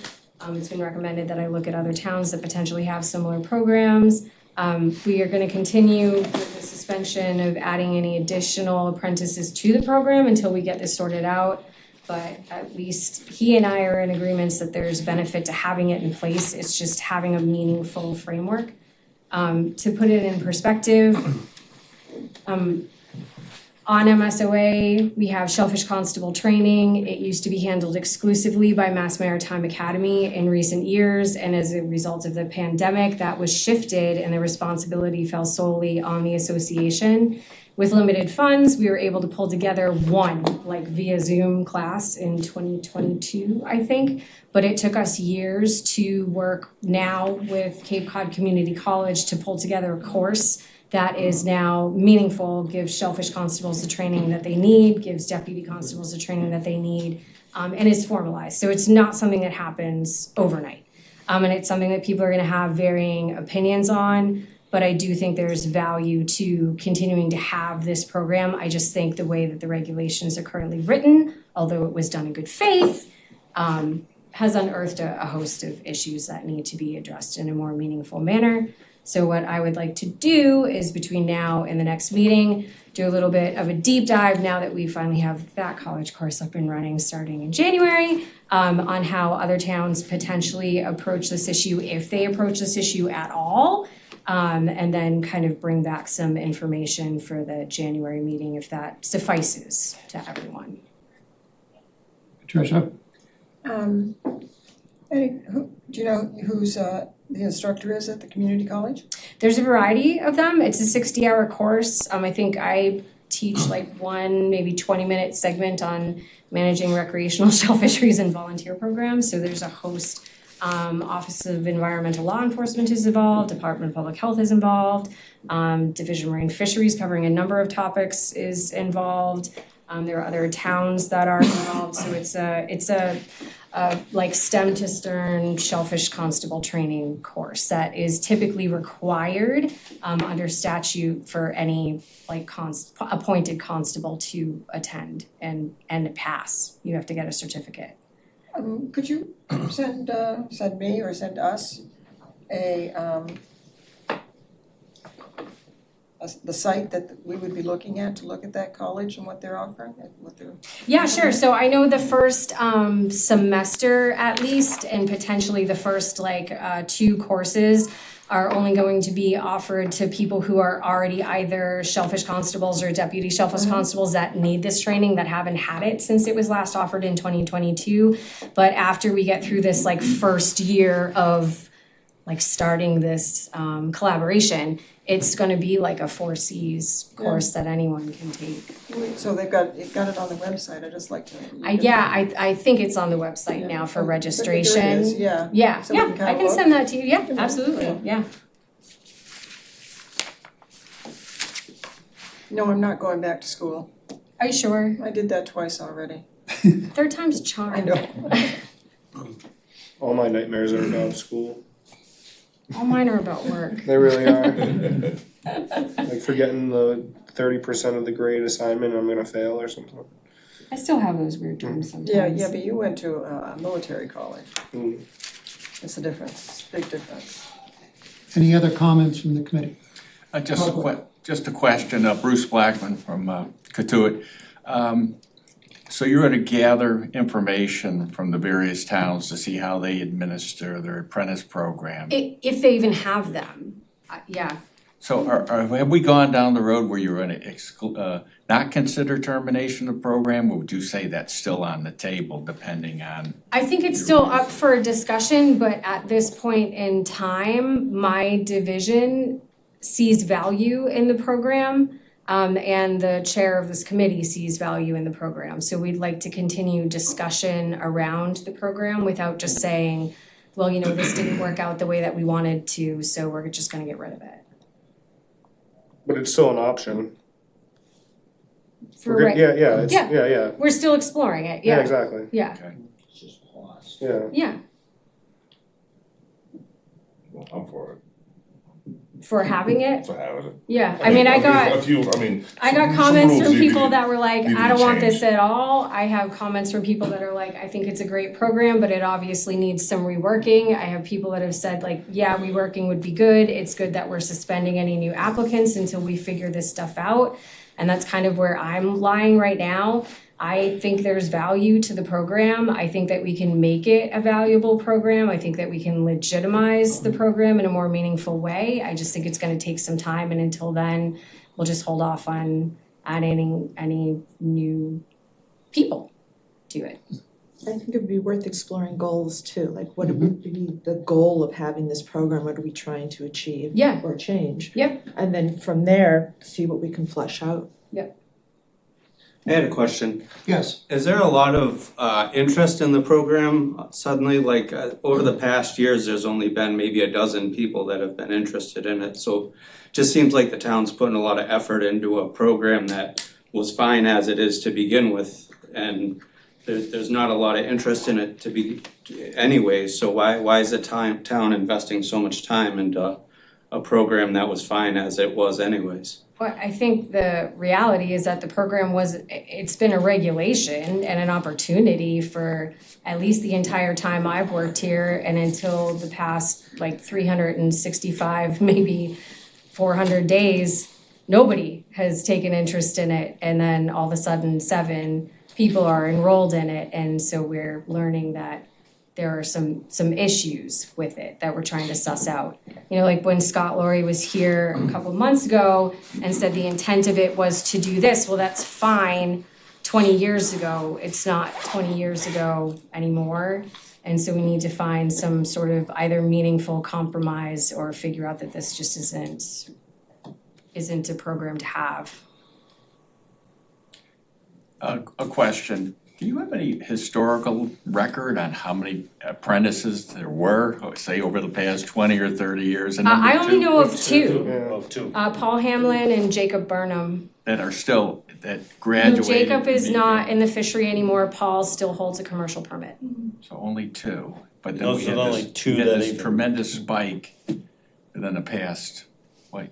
It's been recommended that I look at other towns that potentially have similar programs. We are gonna continue with the suspension of adding any additional apprentices to the program until we get this sorted out. But at least he and I are in agreements that there's benefit to having it in place. It's just having a meaningful framework. To put it in perspective, on MSOA, we have Shellfish Constable training. It used to be handled exclusively by Mass Maritime Academy in recent years, and as a result of the pandemic, that was shifted and the responsibility fell solely on the association. With limited funds, we were able to pull together one, like via Zoom class in 2022, I think. But it took us years to work now with Cape Cod Community College to pull together a course that is now meaningful, gives Shellfish Constables the training that they need, gives Deputy Constables the training that they need, and is formalized. So it's not something that happens overnight. And it's something that people are gonna have varying opinions on, but I do think there's value to continuing to have this program. I just think the way that the regulations are currently written, although it was done in good faith, has unearthed a host of issues that need to be addressed in a more meaningful manner. So what I would like to do is between now and the next meeting, do a little bit of a deep dive now that we finally have that college course up and running starting in January, on how other towns potentially approach this issue, if they approach this issue at all. And then kind of bring back some information for the January meeting if that suffices to everyone. Patricia? Eddie, do you know who's the instructor is at the community college? There's a variety of them. It's a 60-hour course. I think I teach like one, maybe 20-minute segment on managing recreational shell fisheries and volunteer programs. So there's a host. Office of Environmental Law Enforcement is involved, Department of Public Health is involved, Division of Marine Fisheries covering a number of topics is involved. There are other towns that are involved, so it's a like stem to stern shellfish constable training course that is typically required under statute for any like appointed constable to attend and pass. You have to get a certificate. Could you send me or send us the site that we would be looking at to look at that college and what they're offering and what they're. Yeah, sure. So I know the first semester at least, and potentially the first like 2 courses are only going to be offered to people who are already either shellfish constables or deputy shellfish constables that need this training, that haven't had it since it was last offered in 2022. But after we get through this like first year of like starting this collaboration, it's gonna be like a 4Cs course that anyone can take. So they've got it on the website, I'd just like to. I think it's on the website now for registration. There it is, yeah. Yeah, So we can I kinda can look. send that to you, yeah, absolutely, yeah. No, I'm not going back to school. Are you sure? I did that twice already. Third time's a charm. I know. All my nightmares are about school. All mine are about work. They really are. Like forgetting the 30% of the grade assignment, I'm gonna fail or something. I still have those weird times sometimes. Yeah, but you went to a military college. Mm. It's a difference, it's a big difference. Any other comments from the committee? Just a question, Bruce Blackman from Katuitt. So you're gonna gather information from the various towns to see how they administer their apprentice program? If they even have them, yeah. So have we gone down the road where you're gonna not consider termination of program, or would you say that's still on the table depending on? I think it's still up for discussion, but at this point in time, my division sees value in the program. And the chair of this committee sees value in the program. So we'd like to continue discussion around the program without just saying, well, you know, this didn't work out the way that we wanted to, so we're just gonna get rid of it. But it's still an option. For We're right- good- yeah, Yeah. yeah. We're still exploring it, Yeah, yeah. exactly. Yeah, Yeah. yeah. Well, I'm for it. For having it, For having it. yeah. I mean, I got some comments rules from need to people be- that were like, need to I be don't want this changed. at all. I have comments from people that are like, I think it's a great program, but it obviously needs some reworking. I have people that have said like, yeah, reworking would be good. It's good that we're suspending any new applicants until we figure this stuff out. And that's kind of where I'm lying right now. I think there's value to the program. I think that we can make it a valuable program. I think that we can legitimize the program in a more meaningful way. I just think it's gonna take some time, and until then, we'll just hold off on adding any new people to it. I think it'd be worth exploring goals too, like what would be the goal of having this program, what are we trying to achieve? Yeah. Or change? Yep. And then from there, see what we can flesh out. Yep. I had a question. Yes. Is there a lot of interest in the program suddenly? Like over the past years, there's only been maybe a dozen people that have been interested in it. So it just seems like the town's putting a lot of effort into a program that was fine as it is to begin with. And there's not a lot of interest in it to be anyways. So why is the town investing so much time into a program that was fine as it was anyways? Well, I think the reality is that the program it's been a regulation and an opportunity for at least the entire time I've worked here, and until the past like 365, maybe 400 days, nobody has taken interest in it. And then all of a sudden 7 people are enrolled in it. And so we're learning that there are some issues with it that we're trying to suss out. You know, like when Scott Laurie was here a couple months ago and said the intent of it was to do this, well, that's fine 20 years ago. It's not 20 years ago anymore. And so we need to find some sort of either meaningful compromise or figure out that this just isn't a program to have. A question. Do you have any historical record on how many apprentices there were, say, over the past 20 or 30 years? I only know of two. Of two. Paul Hamlin and Jacob Burnham. That No, graduated. Jacob is not in the fishery anymore. Paul still holds a commercial permit. So only 2. But then Those we are had the only this, two we had that this even- tremendous spike within the past,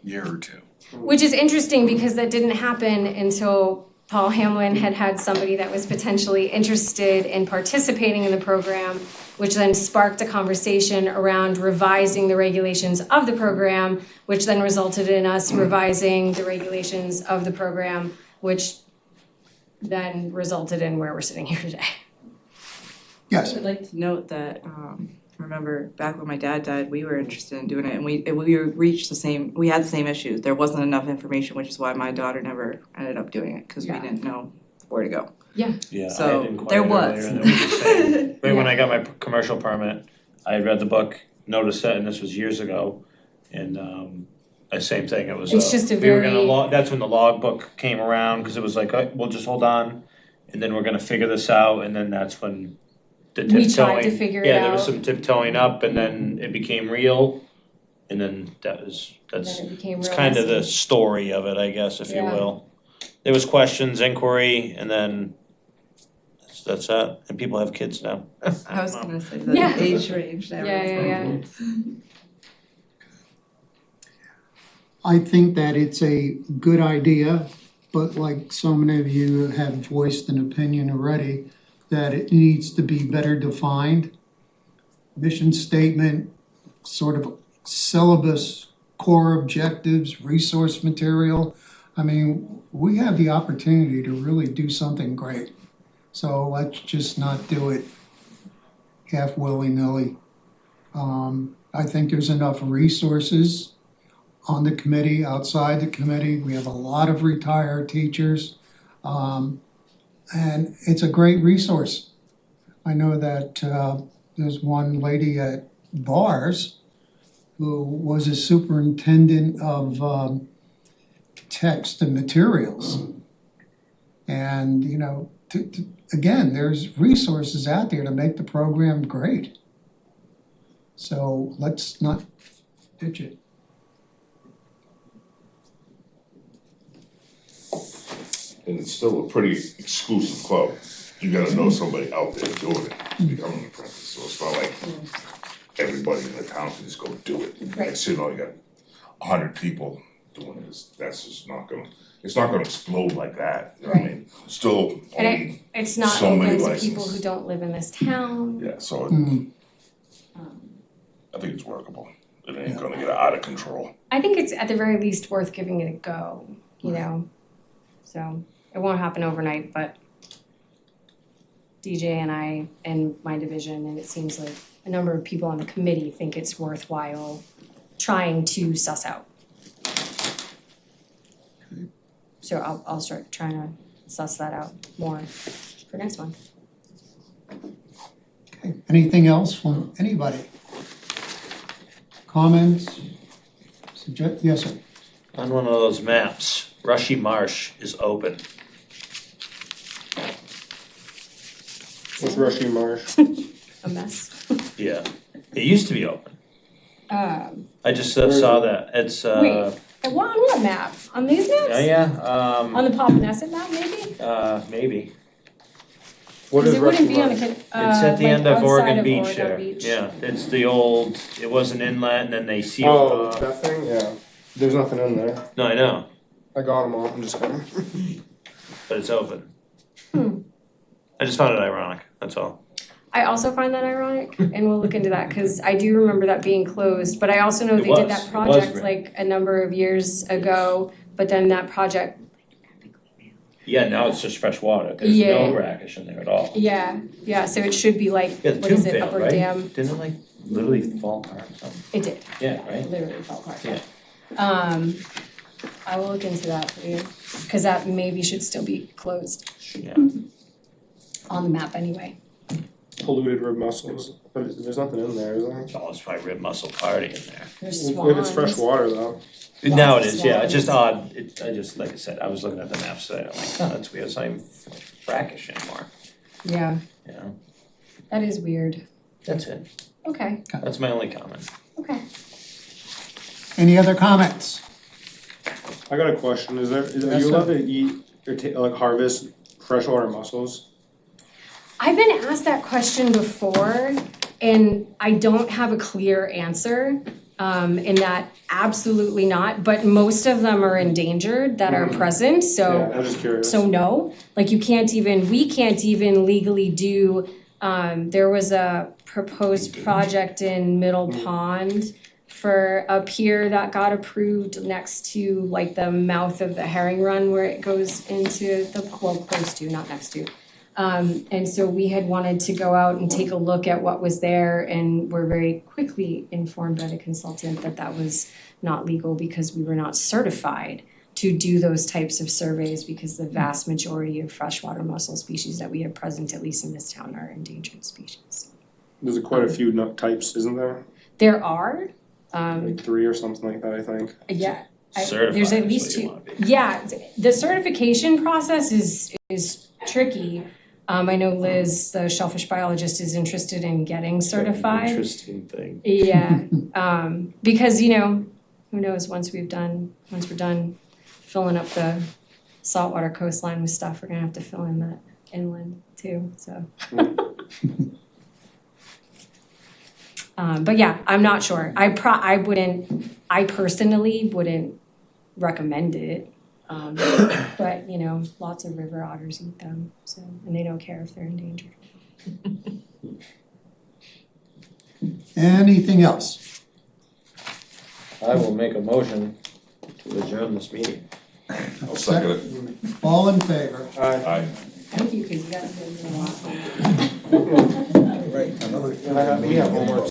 year or two. Which is interesting because that didn't happen until Paul Hamlin had somebody that was potentially interested in participating in the program, which then sparked a conversation around revising the regulations of the program, which then resulted in us revising the regulations of the program, which then resulted in where we're sitting here today. Yes. I would like to note that remember back when my dad died, we were interested in doing it, and we we had the same issues. There wasn't enough information, which is why my daughter never ended up doing it, because we didn't know where to go. Yeah, I So, had there inquired was. earlier, and they were just saying, right when I got my commercial permit, I had read the book, noticed that, and this was years ago, and the same thing, it was, It's just a we were gonna very- that's when the logbook came around, cause it was like, we'll just hold on, and then we're gonna figure this out, and then that's when the We tiptoeing. tried to figure it Yeah, there was out. some tiptoeing up, and then it became real, and then that's Then it became it's real kind of the messy. story of it, I guess, if you Yeah. will. There was questions, inquiry, and then that's that, and people have kids now. I was gonna say Yeah. the age range and everything. I think that it's a good idea, but like so many of you have voiced an opinion already, that it needs to be better defined. Mission statement, sort of syllabus, core objectives, resource material. I mean, we have the opportunity to really do something great. So let's just not do it half willy-nilly. I think there's enough resources on the committee, outside the committee. We have a lot of retired teachers. And it's a great resource. I know that there's one lady at Bars who was a superintendent of text and materials. And, you know, again, there's resources out there to make the program great. So let's not ditch it. And it's still a pretty exclusive club. You gotta know somebody out there doing it, to become an apprentice, so it's not like everybody in the town can just go do it. Next thing you know, you got 100 people doing this, that's just not gonna, it's not gonna explode like that, you know what I mean? Still And only it's not so many open to licenses. people who don't live in this town. Yeah, so I think it's workable. It ain't gonna get out of control. I think it's at the very least worth giving it a go, you know? So it won't happen overnight, but DJ and I and my division, and it seems like a number of people on the committee think it's worthwhile trying to suss out. So I'll start trying to suss that out more for next month. Okay, anything else from anybody? Comments? Yes, sir. On one of those maps, Rushy Marsh is open. What's Rushy Marsh? A mess. Yeah, it used to be open. I just Where is saw it? that, it's Wait, on what map? On these maps? yeah, On the Papaneset map, maybe? maybe. What is Because it wouldn't Rushy be on the, Marsh? It's at the like end of outside Oregon of Beach Oregon there. Beach. Yeah, it's the old, it was an inlet and then they sealed Oh, off. that thing, yeah. There's nothing in there. No, I know, I got them all, I'm just kidding. but it's open. I just found it ironic, that's all. I also find that ironic, and we'll look into that, because I do remember that being closed, but I also know It they did was. that It was project red. like a number of years ago, but then that project, Yeah, now it's just fresh water, there's Yeah. no brackish in there at all. yeah, so it should be like, Yeah, the what tube is it, failed, Upper right? Dam? Didn't it like literally fall apart or something? It did, Yeah, right? literally fell apart. Yeah. I will look into that for you, because that maybe should still be closed Yeah. on the map anyway. Polluted rib mussels, but there's nothing in there, is there? Oh, it's probably rib mussel party in there. There's If it's fresh swans. water though. Now it Lots of is, yeah, it's just swans. odd, I just, like I said, I was looking at the maps today, I'm like, oh, that's weird, it's not even brackish anymore, Yeah, you know? that is weird. That's it, Okay, that's my only comment. okay. Any other comments? I got a question, are Yes, you sir. allowed to eat or like harvest freshwater mussels? I've been asked that question before, and I don't have a clear answer. In that, absolutely not, but most of them are endangered that are present, so. Yeah, I'm just curious. So no, like we can't even legally do, there was a proposed project in Middle Pond for a pier that got approved next to like the mouth of the herring run where it goes into the, well, close to, not next to. And so we had wanted to go out and take a look at what was there, and were very quickly informed by the consultant that that was not legal because we were not certified to do those types of surveys, because the vast majority of freshwater mussel species that we have present, at least in this town, are endangered species. There's quite a few nut types, isn't there? There are, Like 3 or something like that, I think. yeah. Certified There's at is least what you two. wanna be. Yeah, the certification process is tricky. I know Liz, the shellfish biologist, is interested in getting certified. Interesting thing. Yeah, because, you know, who knows, once we're done filling up the saltwater coastline with stuff, we're gonna have to fill in the inland too, so. But yeah, I'm not sure. I personally wouldn't recommend it. But, you know, lots of river otters eat them, so, and they don't care if they're endangered. Anything else? I will make a motion to adjourn this meeting. I'll second it. All in favor? Aye. Thank you, because you guys have been doing a lot. Right, another. We have homework.